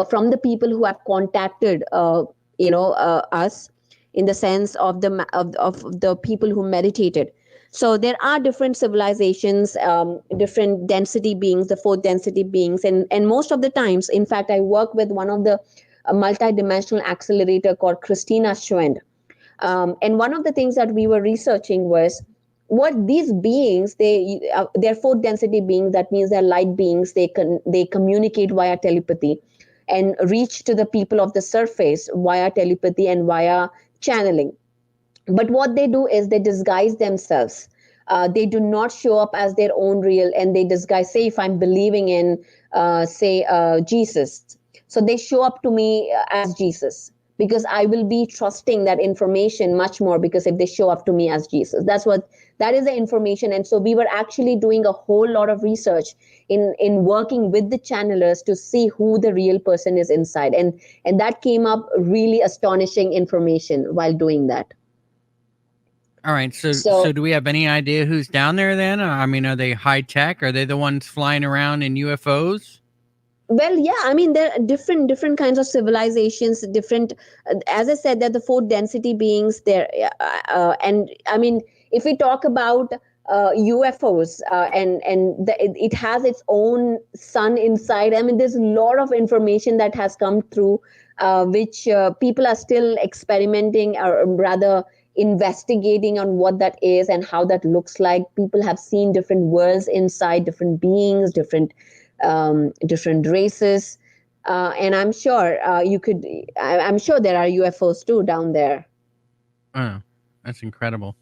from the people who have contacted us, in the sense of the people who meditated. So there are different civilizations, different density beings, the fourth density beings, and most of the times, in fact, I work with one of the multidimensional accelerator called Christina Schwend. And one of the things that we were researching was what these beings, they're fourth density beings. That means they're light beings. They communicate via telepathy and reach to the people of the surface via telepathy and via channeling. But what they do is they disguise themselves. They do not show up as their own real, and they disguise. Say if I'm believing in, Jesus, so they show up to me as Jesus, because I will be trusting that information much more, because if they show up to me as Jesus, that is the information. And so we were actually doing a whole lot of research in working with the channelers to see who the real person is inside. And that came up really astonishing information while doing that. All right. So do we have any idea who's down there then? I mean, are they high tech? Are they the ones flying around in UFOs? Well, yeah, I mean, there are different kinds of civilizations, different, as I said, they're the fourth density beings there. And I mean, if we talk about UFOs, it has its own sun inside. I mean, there's a lot of information that has come through, which people are still experimenting, or rather investigating on what that is and how that looks like. People have seen different worlds inside, different beings, different races, and I'm sure I'm sure there are UFOs too down there. Oh, that's incredible.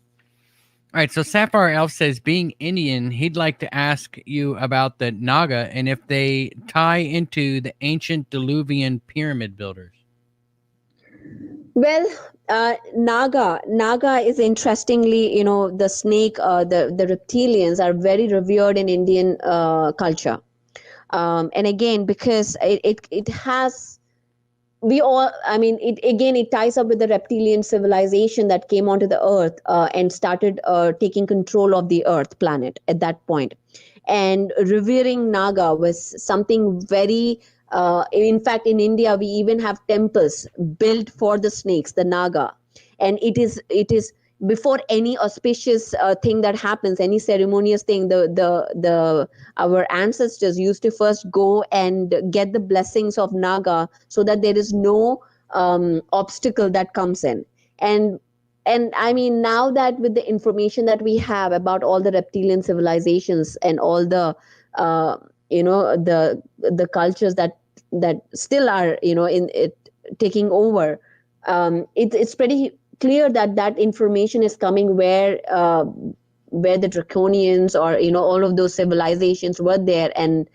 All right, so Sapphire Elf says, being Indian, he'd like to ask you about the Naga and if they tie into the ancient Diluvian pyramid builders. Well, Naga is, interestingly, the snake, the reptilians are very revered in Indian culture. And again, because it has, we all, I mean, it again, it ties up with the reptilian civilization that came onto the earth, and started taking control of the earth planet at that point. And revering Naga was something very, in fact, in India we even have temples built for the snakes, the Naga. And it is before any auspicious thing that happens, any ceremonious thing, the our ancestors used to first go and get the blessings of Naga, so that there is no obstacle that comes in. And and I mean, now that with the information that we have about all the reptilian civilizations and all the uh, the cultures that still are, in it, taking over, it's pretty clear that that information is coming where the draconians, or all of those civilizations were there, and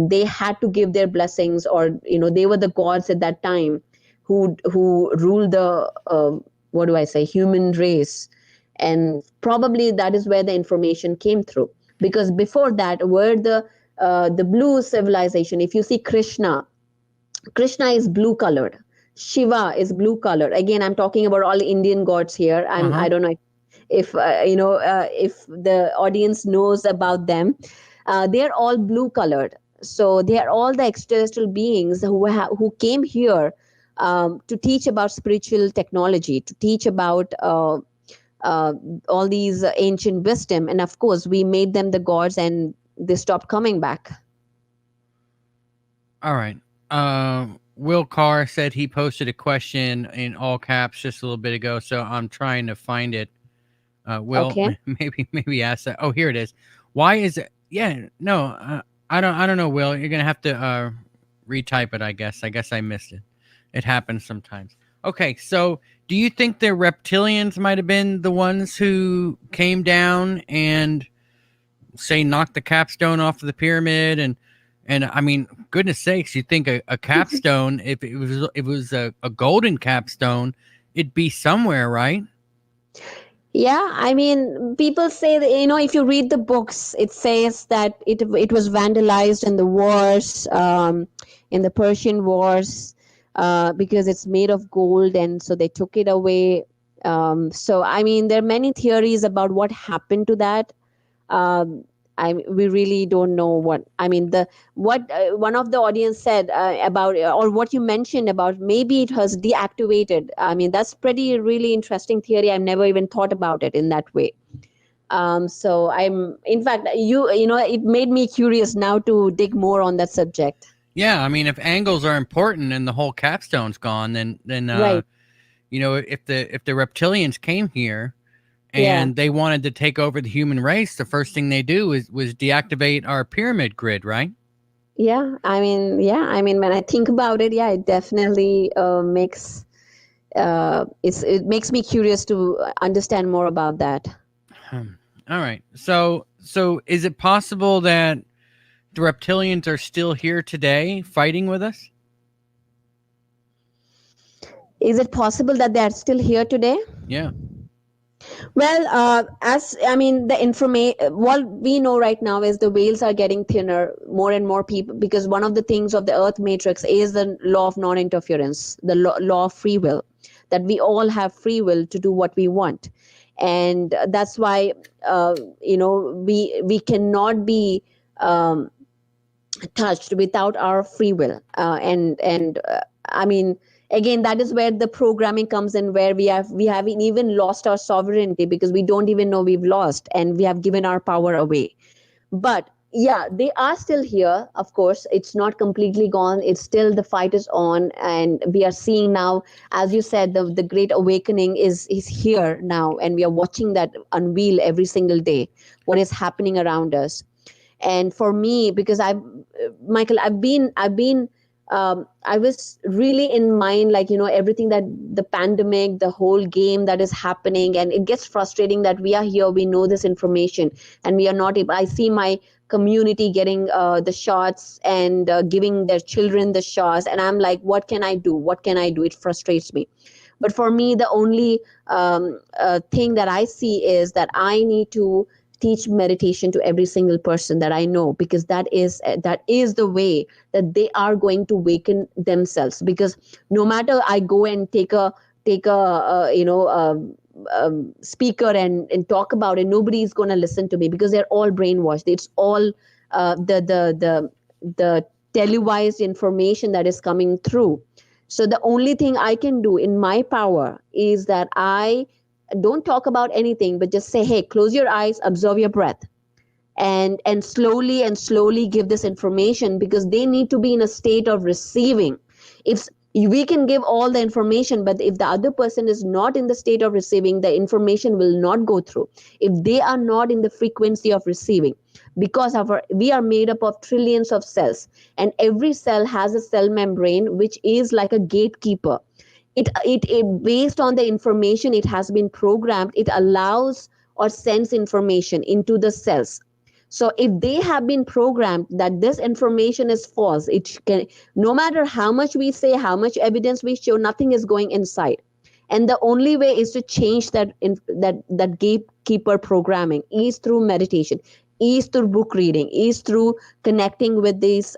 they had to give their blessings, or they were the gods at that time, who ruled the, what do I say, human race. And probably that is where the information came through, because before that were the blue civilization. If you see Krishna is blue colored. Shiva is blue colored. Again, I'm talking about all Indian gods here. I don't know if if the audience knows about them. They're all blue colored. So they are all the extraterrestrial beings who came here, to teach about spiritual technology, to teach about uh, all these ancient wisdom. And of course, we made them the gods, and they stopped coming back. All right. Will Carr said he posted a question in all caps just a little bit ago, so I'm trying to find it. Will, Okay. maybe ask that. Oh, here it is. Why is it? Yeah, no, I don't know. Will, you're gonna have to retype it. I guess. I guess I missed it. It happens sometimes. Okay, so do you think the reptilians might have been the ones who came down and say knocked the capstone off of the pyramid? And I mean, goodness sakes, you think a capstone, if it was a golden capstone, it'd be somewhere, right? Yeah, I mean, people say that, if you read the books, it says that it was vandalized in the wars, in the Persian wars, because it's made of gold, and so they took it away. So I mean, there are many theories about what happened to that. um, we really don't know what, I mean, the what one of the audience said about, or what you mentioned about, maybe it was deactivated. I mean, that's pretty really interesting theory. I've never even thought about it in that way. So I'm, in fact, it made me curious now to dig more on that subject. Yeah, I mean, if angles are important and the whole capstone's gone, then Right. if the reptilians came here Yeah. and they wanted to take over the human race, the first thing they do was deactivate our pyramid grid, right? Yeah, I mean, when I think about it, yeah, it definitely makes it makes me curious to understand more about that. Hmm. All right. So is it possible that the reptilians are still here today fighting with us? Is it possible that they are still here today? Yeah. Well, as I mean, the information, what we know right now is the whales are getting thinner, more and more people, because one of the things of the Earth matrix is the law of non-interference, the law of free will, that we all have free will to do what we want. And that's why, we cannot be, um, touched without our free will. I mean, again, that is where the programming comes in, where we haven't even lost our sovereignty because we don't even know we've lost, and we have given our power away. But yeah, they are still here. Of course, it's not completely gone. It's still, the fight is on, and we are seeing now, as you said, the great awakening is here now, and we are watching that unveil every single day. What is happening around us? And for me, because Michael, I was really in mind, like, everything that the pandemic, the whole game that is happening, and it gets frustrating that we are here, we know this information, and we are not able. I see my community getting the shots, and giving their children the shots, and I'm like, what can I do? What can I do? It frustrates me. But for me, the only thing that I see is that I need to teach meditation to every single person that I know, because that is the way that they are going to awaken themselves. Because no matter I go and take a speaker and talk about it, nobody is going to listen to me, because they're all brainwashed. It's all the televised information that is coming through. So the only thing I can do in my power is that I don't talk about anything, but just say, hey, close your eyes, observe your breath, and slowly give this information, because they need to be in a state of receiving. If we can give all the information, but if the other person is not in the state of receiving, the information will not go through. If they are not in the frequency of receiving, because we are made up of trillions of cells, and every cell has a cell membrane, which is like a gatekeeper. It based on the information it has been programmed, it allows or sends information into the cells. So if they have been programmed that this information is false, it can, no matter how much we say, how much evidence we show, nothing is going inside. And the only way is to change that gatekeeper programming is through meditation, is through book reading, is through connecting with these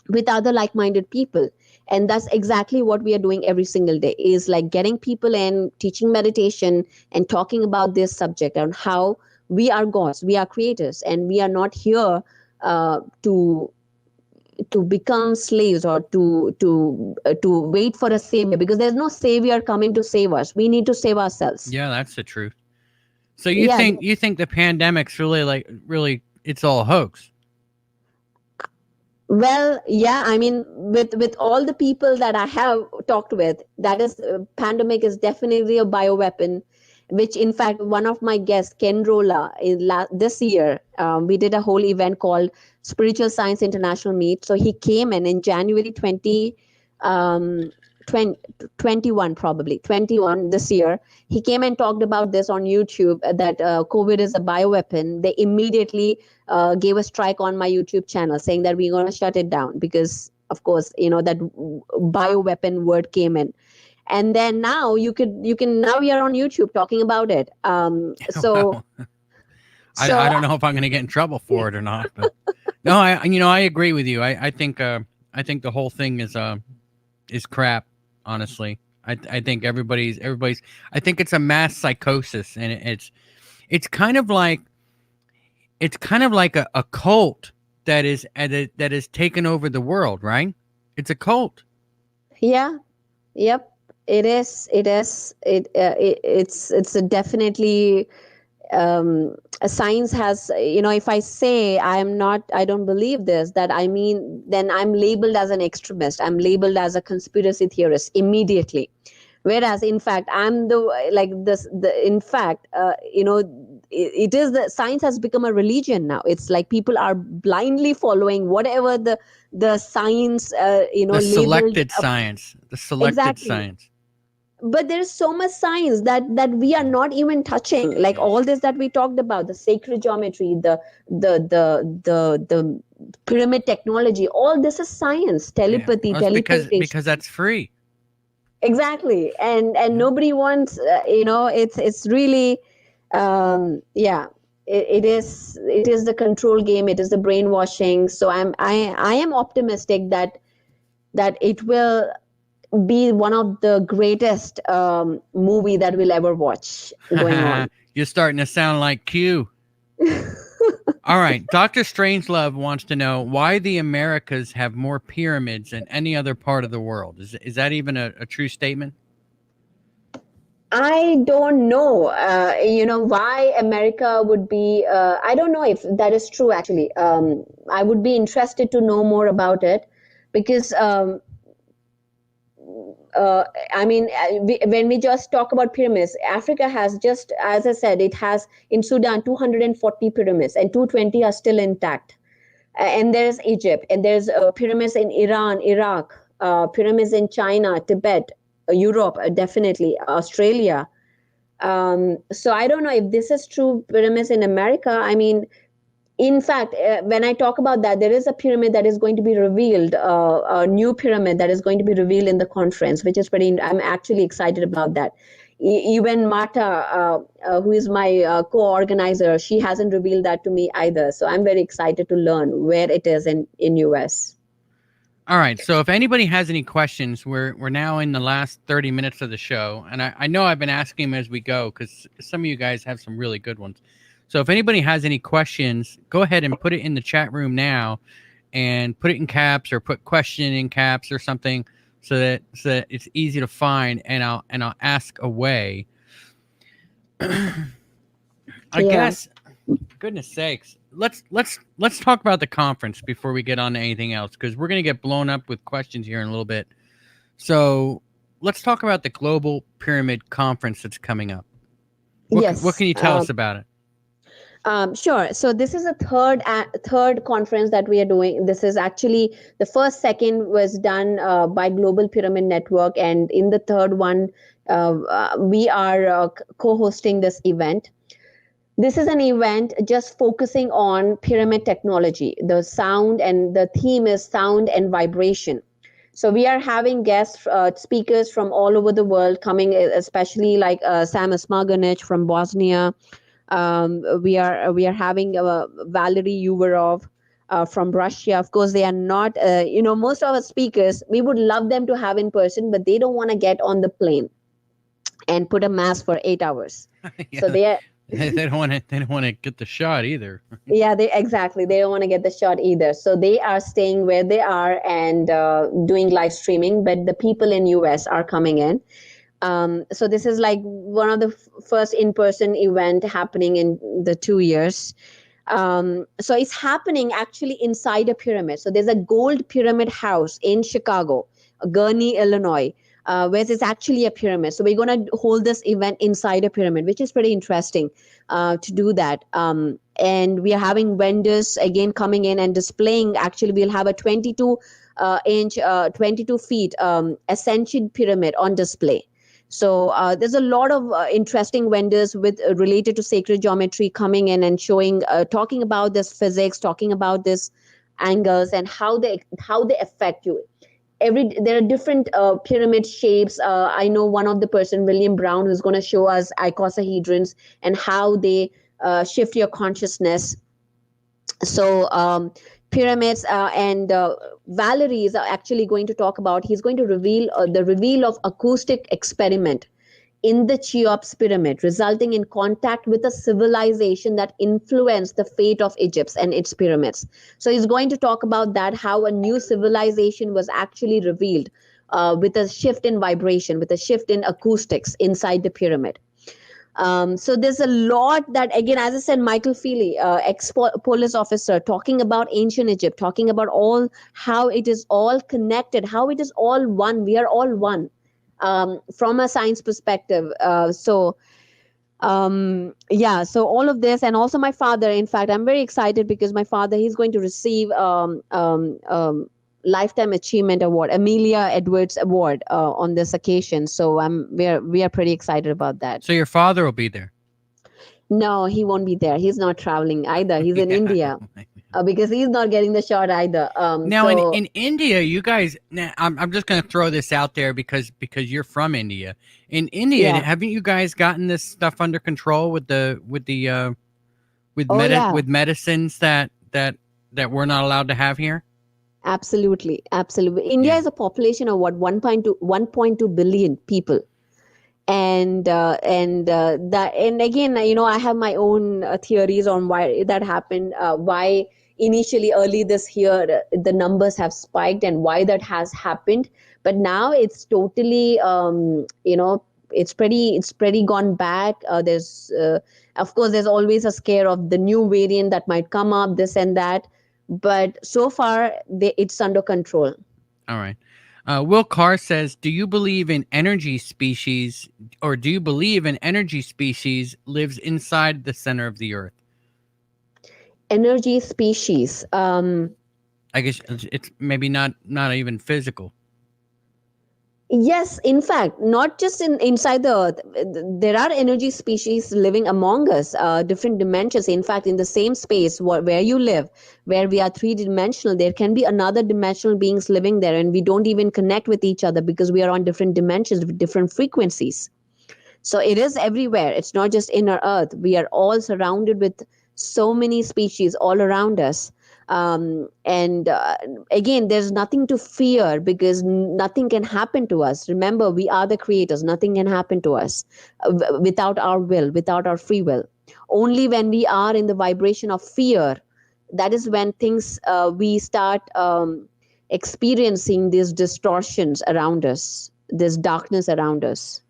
with other like-minded people. And that's exactly what we are doing every single day, is like getting people in, teaching meditation, and talking about this subject, and how we are gods, we are creators, and we are not here to become slaves, or to wait for a savior, because there's no savior coming to save us. We need to save ourselves. Yeah, that's the truth. So Yeah. you think the pandemic's really it's all a hoax? Well, yeah, I mean, with all the people that I have talked with, that is, pandemic is definitely a bioweapon. Which, in fact, one of my guests, Ken Rolla, this year, we did a whole event called Spiritual Science International Meet. So he came in January 20, 21, probably 21 this year. He came and talked about this on YouTube, that COVID is a bioweapon. They immediately gave a strike on my YouTube channel, saying that we're going to shut it down, because, of course, that bioweapon word came in. And then now now we are on YouTube talking about it. Wow. I don't know if I'm going to get in trouble for it or not, but no, I agree with you. I think the whole thing is crap. Honestly, I think everybody's. I think it's a mass psychosis, and it's kind of like a cult that is taken over the world, right? It's a cult. Yeah. Yep. It is. It's a definitely, a science has, if I say I don't believe this, that I mean, then I'm labeled as an extremist, I'm labeled as a conspiracy theorist immediately. Whereas, in fact, I'm the, like this the in fact, it is, the science has become a religion now. It's like people are blindly following whatever the science, The labeled. selected science. The selected Exactly. science. But there's so much science that we are not even touching, like Yeah. all this that we talked about, the sacred geometry, the pyramid technology, all this is science, Yeah. telepathy, Well, it's teleportation. because that's free. Exactly. And Yeah. nobody wants, it's really, yeah, it is the control game, it is the brainwashing. So I am optimistic that it will be one of the greatest movie that we'll ever watch going on. You're starting to sound like Q. All right. Dr. Strangelove wants to know why the Americas have more pyramids than any other part of the world. Is that even a true statement? I don't know, why America would be. I don't know if that is true, actually. I would be interested to know more about it because, when we just talk about pyramids, Africa has just, as I said, it has in Sudan 240 pyramids and 220 are still intact. And there's Egypt, and there's pyramids in Iran, Iraq, pyramids in China, Tibet, Europe, definitely, Australia. So I don't know if this is true pyramids in America. I mean, in fact, when I talk about that, there is a pyramid that is going to be revealed, a new pyramid that is going to be revealed in the conference, which is pretty. I'm actually excited about that. Even Marta, who is my co-organizer, she hasn't revealed that to me either. So I'm very excited to learn where it is in US. All right. So if anybody has any questions, we're now in the last 30 minutes of the show. And I know I've been asking them as we go because some of you guys have some really good ones. So if anybody has any questions, go ahead and put it in the chat room now and put it in caps or put question in caps or something so that it's easy to find and I'll ask away. I guess, goodness sakes. Let's talk about the conference before we get on to anything else, because we're going to get blown up with questions here in a little bit. So let's talk about the Global Pyramid Conference that's coming up. What can you tell us about it? Sure. So this is a third conference that we are doing. This is actually the second was done by Global Pyramid Network, and in the third one, we are co-hosting this event. This is an event just focusing on pyramid technology, the sound, and the theme is sound and vibration. So we are having guest speakers from all over the world coming, especially like Sam Asmaganic from Bosnia. We are having Valery Uvarov from Russia. Of course, they are not, most of our speakers, we would love them to have in person, but they don't want to get on the plane and put a mask for 8 hours. Yeah. So they are. They don't want to get the shot either. Yeah, they don't want to get the shot either. So they are staying where they are and doing live streaming, but the people in US are coming in. So this is like one of the first in-person event happening in the 2 years. So it's happening actually inside a pyramid. So there's a gold pyramid house in Chicago, Gurnee, Illinois, where it's actually a pyramid. So we're going to hold this event inside a pyramid, which is pretty interesting to do that. And we are having vendors again coming in and displaying. Actually, we'll have a 22 feet ascension pyramid on display. So there's a lot of interesting vendors with related to sacred geometry coming in and showing, talking about this physics, talking about this angles and how they affect you. There are different pyramid shapes. I know one of the person, William Brown, who's going to show us icosahedrons and how they shift your consciousness. So pyramids and Valerie is actually going to talk about, he's going to reveal the reveal of acoustic experiment in the Cheops pyramid, resulting in contact with a civilization that influenced the fate of Egypt and its pyramids. So he's going to talk about that, how a new civilization was actually revealed with a shift in vibration, with a shift in acoustics inside the pyramid. So there's a lot that, again, as I said, Michael Feely, ex-police officer, talking about ancient Egypt, talking about how it is all connected, how it is all one. We are all one. From a science perspective. So all of this, and also my father, in fact, I'm very excited because my father, he's going to receive Lifetime Achievement Award, Amelia Edwards Award on this occasion. So we are pretty excited about that. So your father will be there? No, he won't be there. He's not traveling either. He's in India. Because he's not getting the shot either. Now, in India, you guys. Now, I'm just going to throw this out there because you're from India. In India, haven't you guys gotten this stuff under control with medicines that we're not allowed to have here? Absolutely. India is a population of what, 1.2 billion people. And again, I have my own theories on why that happened, why initially early this year the numbers have spiked and why that has happened. But now it's totally, it's pretty gone back. There's of course there's always a scare of the new variant that might come up, this and that, but so far it's under control. All right. Will Carr says, "Do you believe in energy species, or do you believe an energy species lives inside the center of the Earth?" Energy species. I guess it's maybe not even physical. Yes, in fact, not just inside the earth. There are energy species living among us, different dimensions. In fact, in the same space where you live, where we are three-dimensional, there can be another dimensional beings living there, and we don't even connect with each other because we are on different dimensions with different frequencies. So it is everywhere. It's not just inner earth. We are all surrounded with so many species all around us. And again, there's nothing to fear because nothing can happen to us. Remember, we are the creators. Nothing can happen to us without our will, without our free will. Only when we are in the vibration of fear, that is when things we start experiencing these distortions around us, this darkness around us.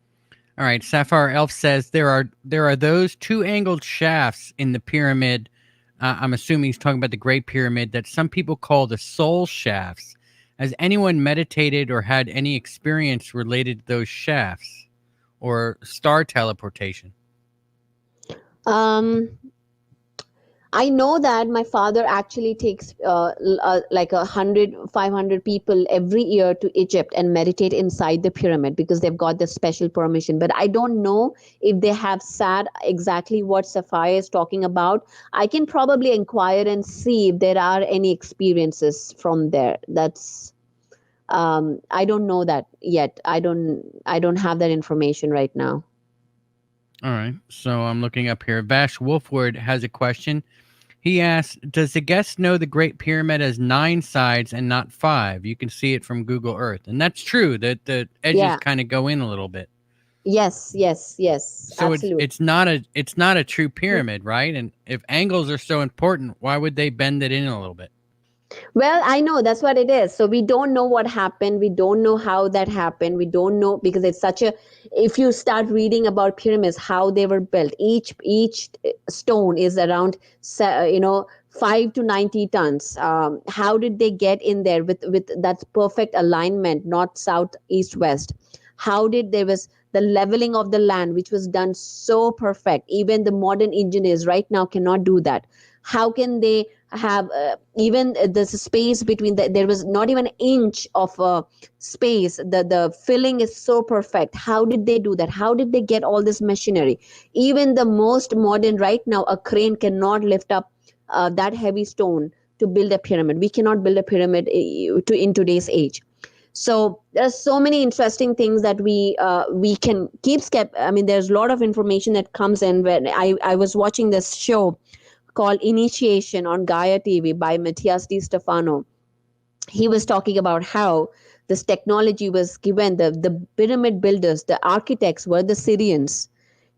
All right. Sapphire Elf says there are those two angled shafts in the pyramid. I'm assuming he's talking about the Great Pyramid that some people call the soul shafts. Has anyone meditated or had any experience related to those shafts or star teleportation? Um, I know that my father actually takes like 500 people every year to Egypt and meditate inside the pyramid because they've got this special permission. But I don't know if they have said exactly what Sapphire is talking about. I can probably inquire and see if there are any experiences from there. That's I don't know that yet. I don't have that information right now. All right. So I'm looking up here. Vash Wolfward has a question. He asks, "Does the guest know the Great Pyramid has 9 sides and not 5? You can see it from Google Earth." And that's true, that the edges Yeah. kind of go in a little bit. Yes. Yes. Yes. So it's Absolutely. it's not a it's not a true pyramid, right? And if angles are so important, why would they bend it in a little bit? Well, I know that's what it is. So we don't know what happened. We don't know how that happened. We don't know because it's such a. If you start reading about pyramids, how they were built, each stone is around, 5 to 90 tons. How did they get in there with that perfect alignment, north, south, east, west? How did there was the leveling of the land, which was done so perfect. Even the modern engineers right now cannot do that. How can they have even the space between there was not even an inch of space, the filling is so perfect. How did they do that? How did they get all this machinery? Even the most modern right now, a crane cannot lift up that heavy stone to build a pyramid. We cannot build a pyramid in today's age. So there's so many interesting things that we can keep I mean, there's a lot of information that comes in. When I was watching this show called Initiation on Gaia TV by Matthias Di Stefano. He was talking about how this technology was given. The pyramid builders, the architects were the Syrians,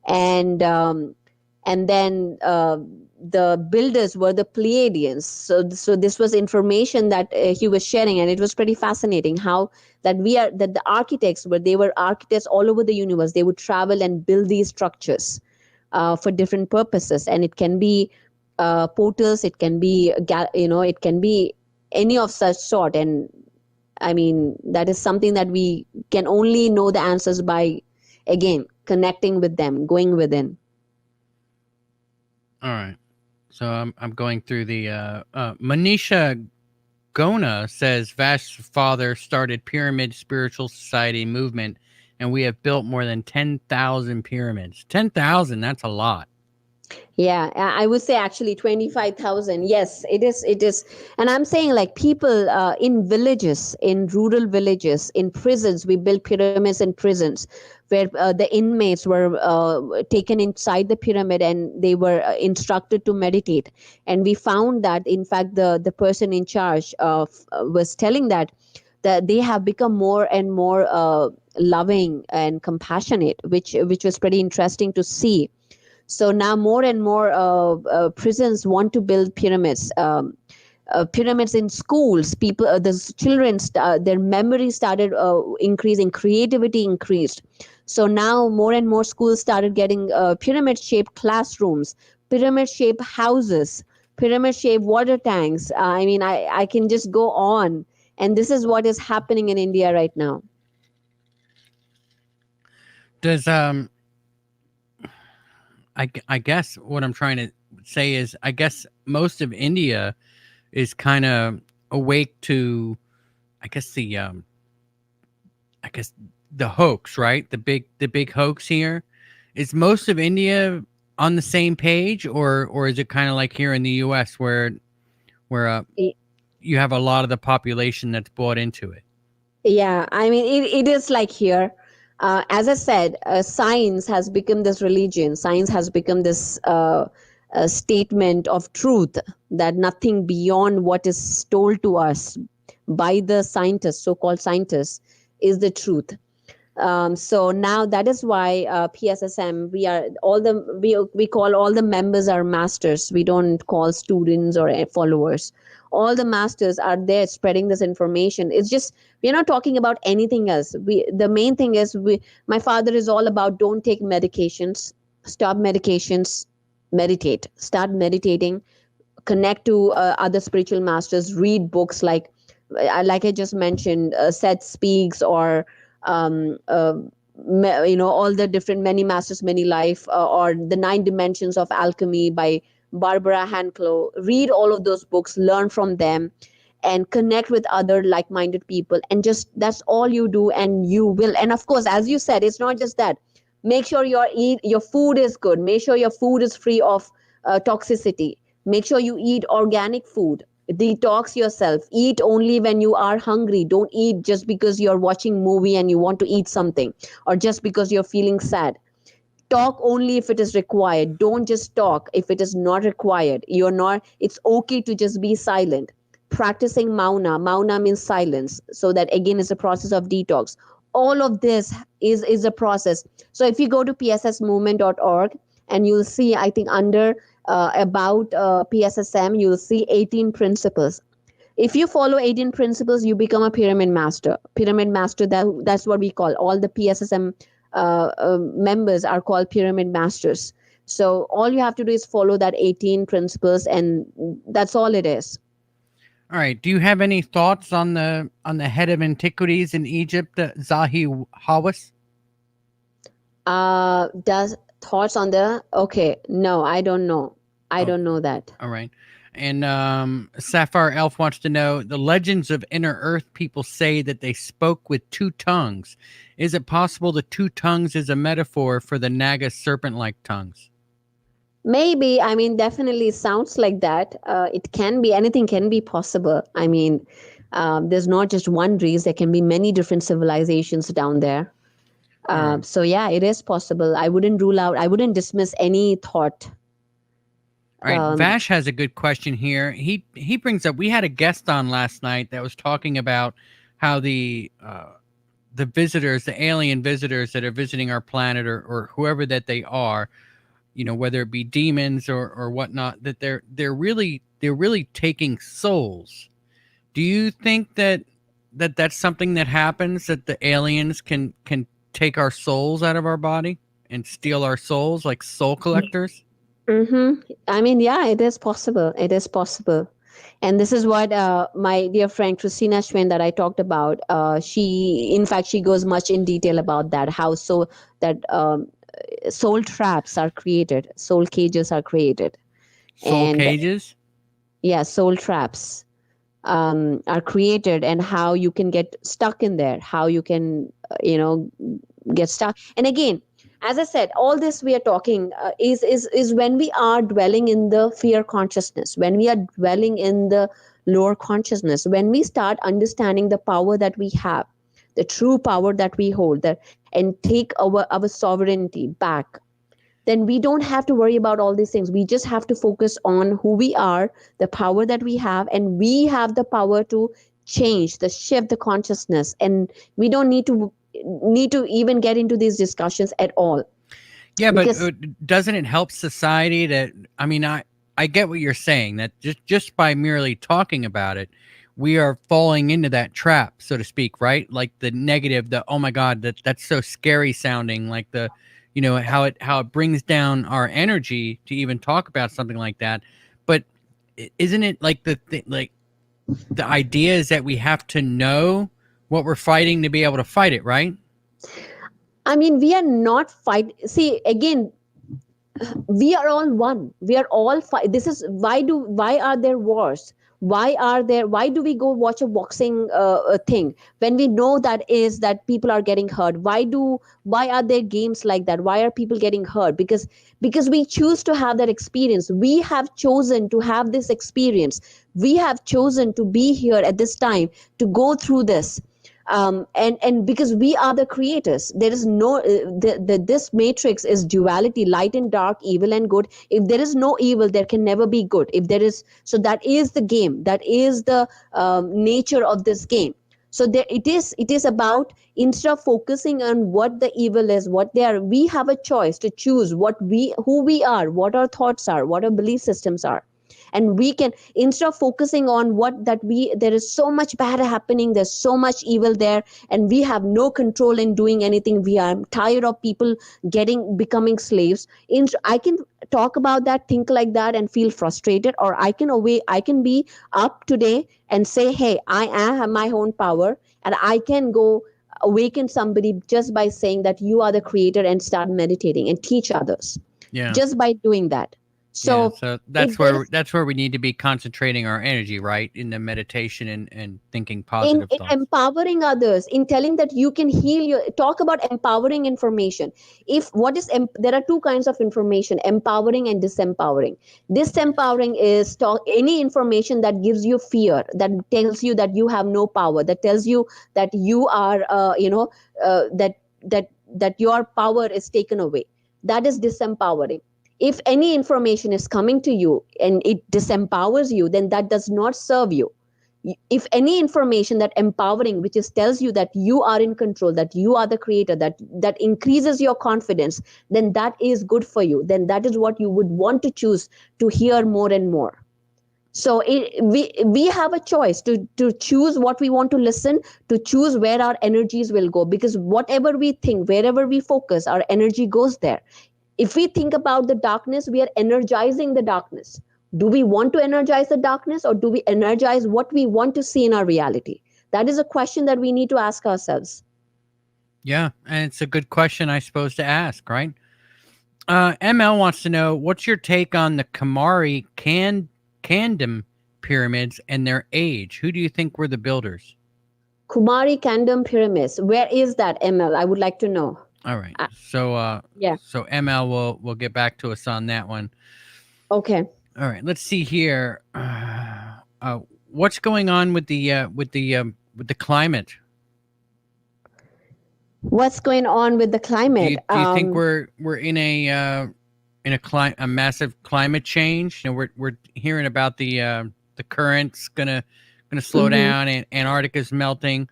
and then the builders were the Pleiadians. So this was information that he was sharing, and it was pretty fascinating. How that the architects were architects all over the universe. They would travel and build these structures for different purposes, and it can be portals, it can be it can be any of such sort. And I mean, that is something that we can only know the answers by, again, connecting with them, going within. All right. So I'm going through the Manisha Gona says Vash's father started Pyramid Spiritual Society movement, and we have built more than 10,000 pyramids. 10,000, that's a lot. Yeah, I would say actually 25,000. Yes, it is. It is. And I'm saying, like, people in villages, in rural villages, in prisons, we built pyramids in prisons where the inmates were taken inside the pyramid and they were instructed to meditate. And we found that, in fact, the person in charge was telling that that they have become more and more loving and compassionate, which was pretty interesting to see. So now more and more prisons want to build pyramids. Pyramids in schools, people, the children, their memory started increasing, creativity increased. So now more and more schools started getting pyramid shaped classrooms, pyramid shaped houses, pyramid shaped water tanks. I mean, I can just go on. And this is what is happening in India right now. Does I guess what I'm trying to say is I guess most of India is kind of awake to I guess the hoax, right? The big hoax here. Is most of India on the same page, or is it kind of like here in the U.S. where you have a lot of the population that's bought into it? Yeah, I mean, it is like here. As I said, science has become this religion. Science has become this statement of truth, that nothing beyond what is told to us by the scientists, so-called scientists, is the truth. So now that is why PSSM, we call all the members are masters. We don't call students or followers. All the masters are there spreading this information. It's just we're not talking about anything else. The main thing is my father is all about don't take medications, stop medications, meditate, start meditating, connect to other spiritual masters, read books like I just mentioned, Seth Speaks, or all the different many masters, many life, or the nine dimensions of alchemy by Barbara Hanclough. Read all of those books, learn from them, and connect with other like-minded people. And just that's all you do, and you will. And of course, as you said, it's not just that. Make sure your food is good. Make sure your food is free of toxicity. Make sure you eat organic food. Detox yourself. Eat only when you are hungry. Don't eat just because you're watching movie and you want to eat something, or just because you're feeling sad. Talk only if it is required. Don't just talk if it is not required. You're not It's okay to just be silent. Practicing mauna means silence. So that again is a process of detox. All of this is a process. So if you go to pssmovement.org, and you'll see, I think under about PSSM, you'll see 18 principles. If you follow 18 principles, you become a pyramid master. Pyramid master, that's what we call all the PSSM members are called pyramid masters. So all you have to do is follow that 18 principles, and that's all it is. All right. Do you have any thoughts on the head of antiquities in Egypt, Zahi Hawass? Does thoughts on the okay? No, I don't know. I Oh, don't know that. all right. And Sapphire Elf wants to know the legends of Inner Earth people say that they spoke with two tongues. Is it possible the two tongues is a metaphor for the Naga serpent-like tongues? Maybe, I mean, definitely sounds like that. It can be, anything can be possible. I mean, there's not just one race, there can be many different civilizations down there. Right. So, yeah, it is possible. I wouldn't rule out, I wouldn't dismiss any thought. All right, Vash has a good question here. He brings up, we had a guest on last night that was talking about how the visitors, the alien visitors that are visiting our planet, or whoever that they are, whether it be demons or whatnot, that they're really taking souls. Do you think that's something that happens, that the aliens can take our souls out of our body and steal our souls like soul collectors? I mean, yeah, it is possible. It is possible. And this is what my dear friend Christina Schwen that I talked about. In fact, she goes much in detail about that. How so that soul traps are created, soul cages are created, Soul and cages? yeah, soul traps are created, and how you can get stuck in there, how you can, get stuck. And again, as I said, all this we are talking is when we are dwelling in the fear consciousness, when we are dwelling in the lower consciousness, when we start understanding the power that we have, the true power that we hold, that and take our sovereignty back, then we don't have to worry about all these things. We just have to focus on who we are, the power that we have, and we have the power to change, the shift, the consciousness, and we don't need to even get into these discussions at all. Yeah, but Because doesn't it help society that, I mean, I get what you're saying, that just by merely talking about it, we are falling into that trap, so to speak, right? Like the negative, the oh my god, that's so scary sounding, like the, you know, how it brings down our energy to even talk about something like that. But isn't it like like the idea is that we have to know what we're fighting to be able to fight it, right? I mean, we are not fight. See, again, we are all one. We are all fight. This is why are there wars? Why do we go watch a boxing thing when we know that people are getting hurt? Why are there games like that? Why are people getting hurt? Because we choose to have that experience. We have chosen to have this experience. We have chosen to be here at this time to go through this. And because we are the creators, there is no this matrix is duality, light and dark, evil and good. If there is no evil, there can never be good. If there is, so that is the game, that is the nature of this game. So there it is about, instead of focusing on what the evil is, what they are, we have a choice to choose who we are, what our thoughts are, what our belief systems are. And we can, instead of focusing on what that we there is so much bad happening, there's so much evil there, and we have no control in doing anything, we are tired of people becoming slaves. I can talk about that, think like that, and feel frustrated, or I can be up today and say, hey, I have my own power, and I can go awaken somebody just by saying that you are the creator, and start meditating and teach others Yeah. just by doing that. Yeah, So so if there is, that's where we need to be concentrating our energy, right? In the meditation and thinking positive in thoughts. empowering others, in telling that you can heal your, talk about empowering information. If what is there are two kinds of information, empowering and disempowering. Disempowering is any information that gives you fear, that tells you that you have no power, that tells you that you are that your power is taken away. That is disempowering. If any information is coming to you and it disempowers you, then that does not serve you. If any information that empowering, which is tells you that you are in control, that you are the creator, that increases your confidence, then that is good for you, then that is what you would want to choose to hear more and more. So we have a choice to choose what we want to listen, to choose where our energies will go, because whatever we think, wherever we focus, our energy goes there. If we think about the darkness, we are energizing the darkness. Do we want to energize the darkness, or do we energize what we want to see in our reality? That is a question that we need to ask ourselves. Yeah, and it's a good question, I suppose, to ask, right? ML wants to know, what's your take on the Kamari Kandam pyramids and their age? Who do you think were the builders? Kumari Kandam pyramids. Where is that, ML? I would like to know. All right, Yeah. so ML will get back to us on that one. Okay. All right, let's see here. What's going on with the climate? What's going on with the climate? Do you think we're in a massive climate change? You know, we're hearing about the currents gonna slow down, and Antarctica's melting.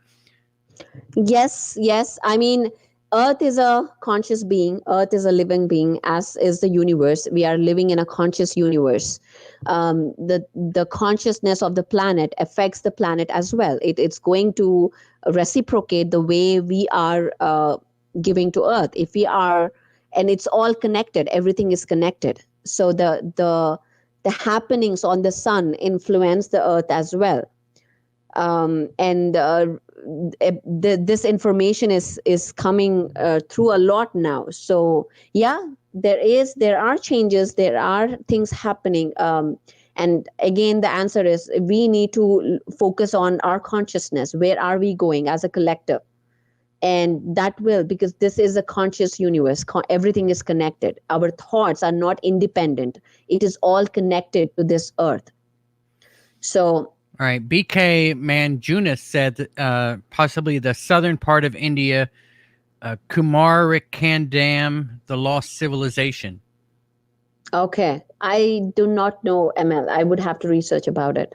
Yes. I mean, Earth is a conscious being. Earth is a living being, as is the universe. We are living in a conscious universe. The consciousness of the planet affects the planet as well. It's going to reciprocate the way we are giving to Earth. If we are, and it's all connected. Everything is connected. So the happenings on the sun influence the Earth as well. And this information is coming through a lot now. So yeah, there are changes, there are things happening. And again, the answer is we need to focus on our consciousness. Where are we going as a collective? And that will, because this is a conscious universe, everything is connected. Our thoughts are not independent. It is all connected to this earth. So all right, BK Manjunas said that, possibly the southern part of India, Kumarikandam, the lost civilization. okay, I do not know, ML. I would have to research about it.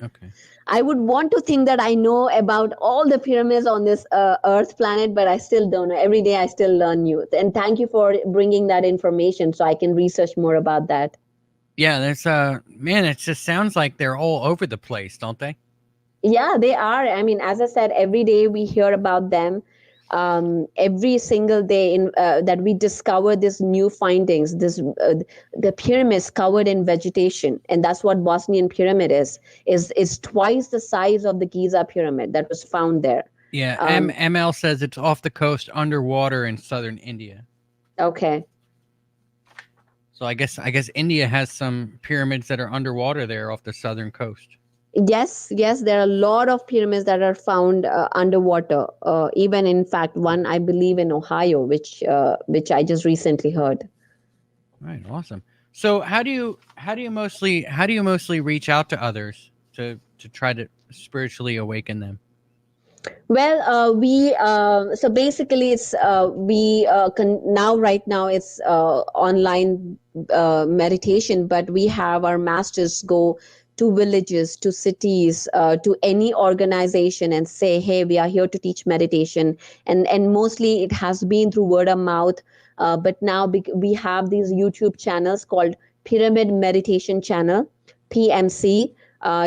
Okay. I would want to think that I know about all the pyramids on this Earth planet, but I still don't know. Every day I still learn new. And thank you for bringing that information so I can research more about that. Yeah, there's man, it just sounds like they're all over the place, don't they? Yeah, they are. I mean, as I said, every day we hear about them. Every single day that we discover these new findings, the pyramids covered in vegetation, and that's what Bosnian pyramid is twice the size of the Giza pyramid that was found there. Yeah, Um, ML says it's off the coast underwater in southern India. okay. So I guess India has some pyramids that are underwater there off the southern coast. Yes, yes, there are a lot of pyramids that are found underwater. Even in fact, one I believe in Ohio, which I just recently heard. Right, awesome. So how do you mostly reach out to others to try to spiritually awaken them? Well, we so basically it's we now right now it's online meditation, but we have our masters go to villages, to cities, to any organization, and say, "Hey, we are here to teach meditation." And mostly it has been through word of mouth, but now we have these YouTube channels called Pyramid Meditation Channel, PMC.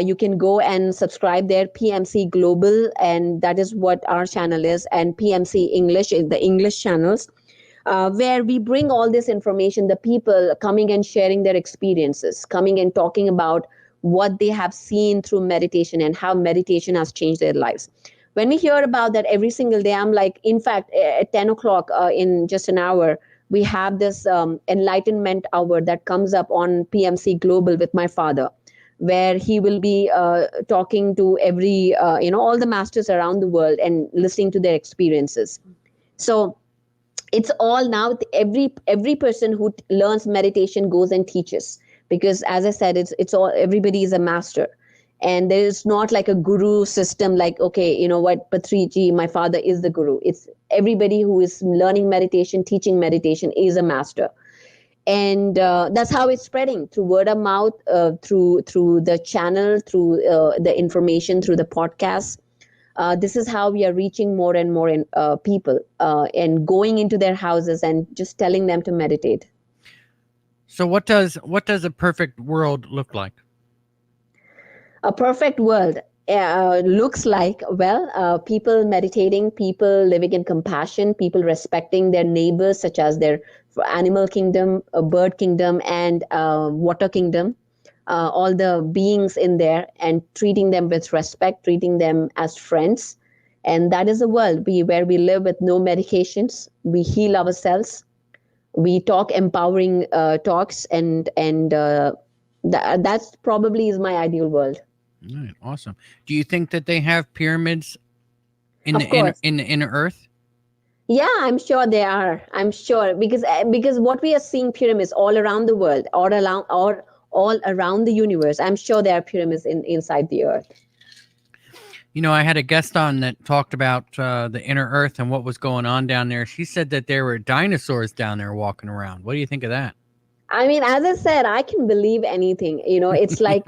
You can go and subscribe there, PMC Global, and that is what our channel is, and PMC English is the English channels, where we bring all this information, the people coming and sharing their experiences, coming and talking about what they have seen through meditation and how meditation has changed their lives. When we hear about that every single day, I'm like, in fact, at 10 o'clock in just an hour, we have this enlightenment hour that comes up on PMC Global with my father, where he will be talking to every all the masters around the world and listening to their experiences. So it's all now, every person who learns meditation goes and teaches, because as I said, it's all, everybody is a master, and there is not like a guru system, like, okay, you know what, Patriji, my father is the guru. It's everybody who is learning meditation, teaching meditation, is a master. And that's how it's spreading, through word of mouth, through the channel, through the information, through the podcasts. This is how we are reaching more and more people, and going into their houses and just telling them to meditate. So what does a perfect world look like? A perfect world looks like, well, people meditating, people living in compassion, people respecting their neighbors, such as their animal kingdom, bird kingdom, and water kingdom, all the beings in there, and treating them with respect, treating them as friends. And that is a world where we live with no medications. We heal ourselves. We talk empowering talks, and that's probably is my ideal world. All right, awesome. Do you think that they have pyramids in the Of course. inner Earth? Yeah, I'm sure they are. I'm sure, because what we are seeing, pyramids all around the world, all around the universe. I'm sure there are pyramids inside the earth. You know, I had a guest on that talked about the inner Earth and what was going on down there. She said that there were dinosaurs down there walking around. What do you think of that? I mean, as I said, I can believe anything. It's like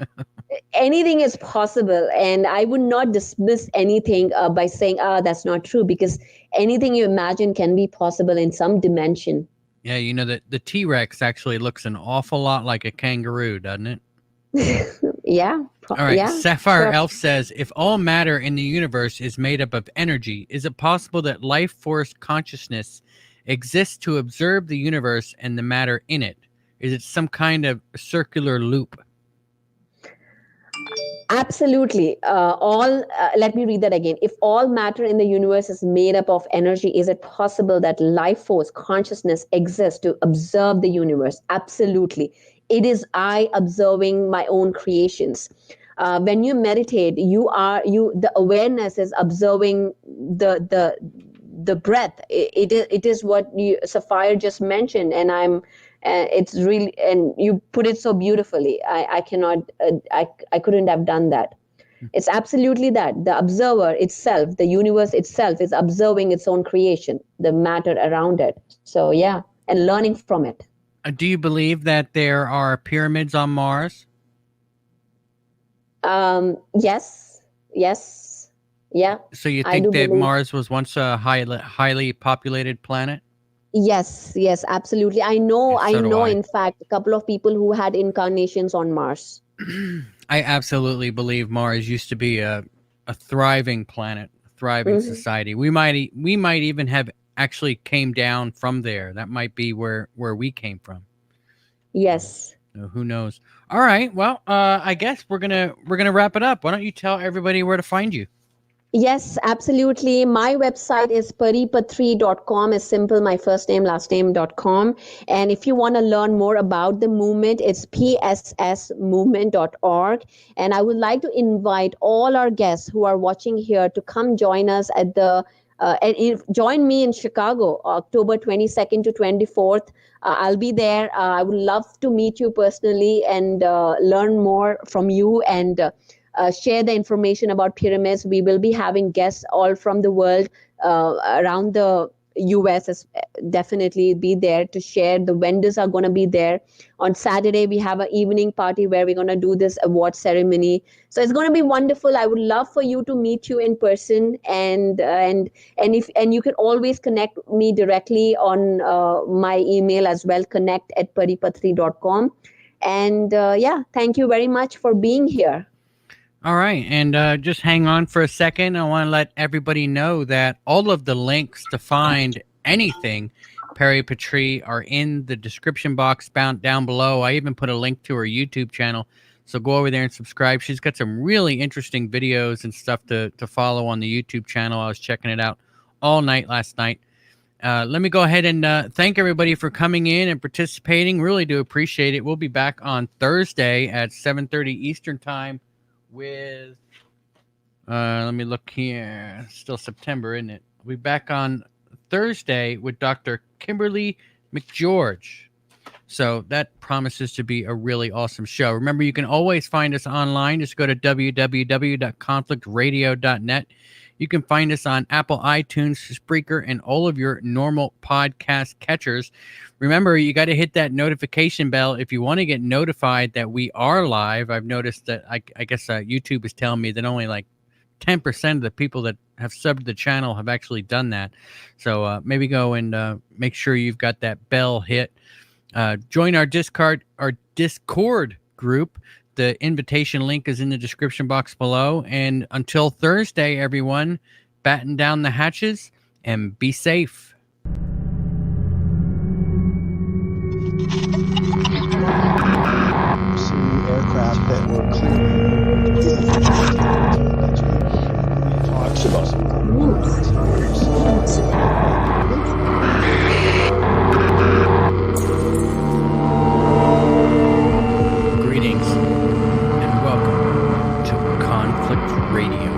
anything is possible, and I would not dismiss anything by saying, "Ah, that's not true," because anything you imagine can be possible in some dimension. Yeah, you know that the T-Rex actually looks an awful lot like a kangaroo, doesn't it? Yeah, All right, yeah, Sapphire sure. Elf says, if all matter in the universe is made up of energy, is it possible that life force consciousness exists to observe the universe and the matter in it? Is it some kind of circular loop? Absolutely. Let me read that again. If all matter in the universe is made up of energy, is it possible that life force, consciousness exists to observe the universe? Absolutely. It is I observing my own creations. When you meditate, the awareness is observing the breath. It is what Sapphire just mentioned, and it's really, and you put it so beautifully. I cannot, I couldn't have done that. It's absolutely that the observer itself, the universe itself, is observing its own creation, the matter around it. So yeah, and learning from it. Do you believe that there are pyramids on Mars? Yes, yes, yeah. So you I think do that believe. Mars was once a highly populated planet? Yes, yes, absolutely. Yeah, I so do know, I. in fact, a couple of people who had incarnations on Mars. I absolutely believe Mars used to be a thriving planet, a thriving Hmm. society. We might even have actually came down from there. That might be where we came from. Yes. Who knows? All right. Well, I guess we're gonna wrap it up. Why don't you tell everybody where to find you? Yes, absolutely. My website is paripatri.com. It's simple, my first name, last name.com. And if you want to learn more about the movement, it's pssmovement.org. And I would like to invite all our guests who are watching here to come join us at the join me in Chicago, October 22nd to 24th. I'll be there. I would love to meet you personally and learn more from you and share the information about pyramids. We will be having guests all from the world, around the US definitely be there to share. The vendors are going to be there. On Saturday, we have an evening party where we're going to do this award ceremony. So it's going to be wonderful. I would love for you to meet you in person, and you can always connect me directly on my email as well, connect@paripatri.com. And yeah, thank you very much for being here. All right, and just hang on for a second. I want to let everybody know that all of the links to find anything Pari Patri are in the description box down below. I even put a link to her YouTube channel, so go over there and subscribe. She's got some really interesting videos and stuff to follow on the YouTube channel. I was checking it out all night last night. Let me go ahead and thank everybody for coming in and participating. Really do appreciate it. We'll be back on Thursday at 7:30 Eastern Time with let me look here. Still September, isn't it? We'll be back on Thursday with Dr. Kimberly McGeorge. So that promises to be a really awesome show. Remember, you can always find us online. Just go to www.conflictradio.net. You can find us on Apple, iTunes, Spreaker, and all of your normal podcast catchers. Remember, you got to hit that notification bell if you want to get notified that we are live. I've noticed that I guess YouTube is telling me that only like 10% of the people that have subbed to the channel have actually done that. So maybe go and make sure you've got that bell hit. Join our Discord group. The invitation link is in the description box below. And until Thursday, everyone, batten down the hatches and be safe. See aircraft that were clearing. Talks about some Greetings and welcome to Conflict Radio.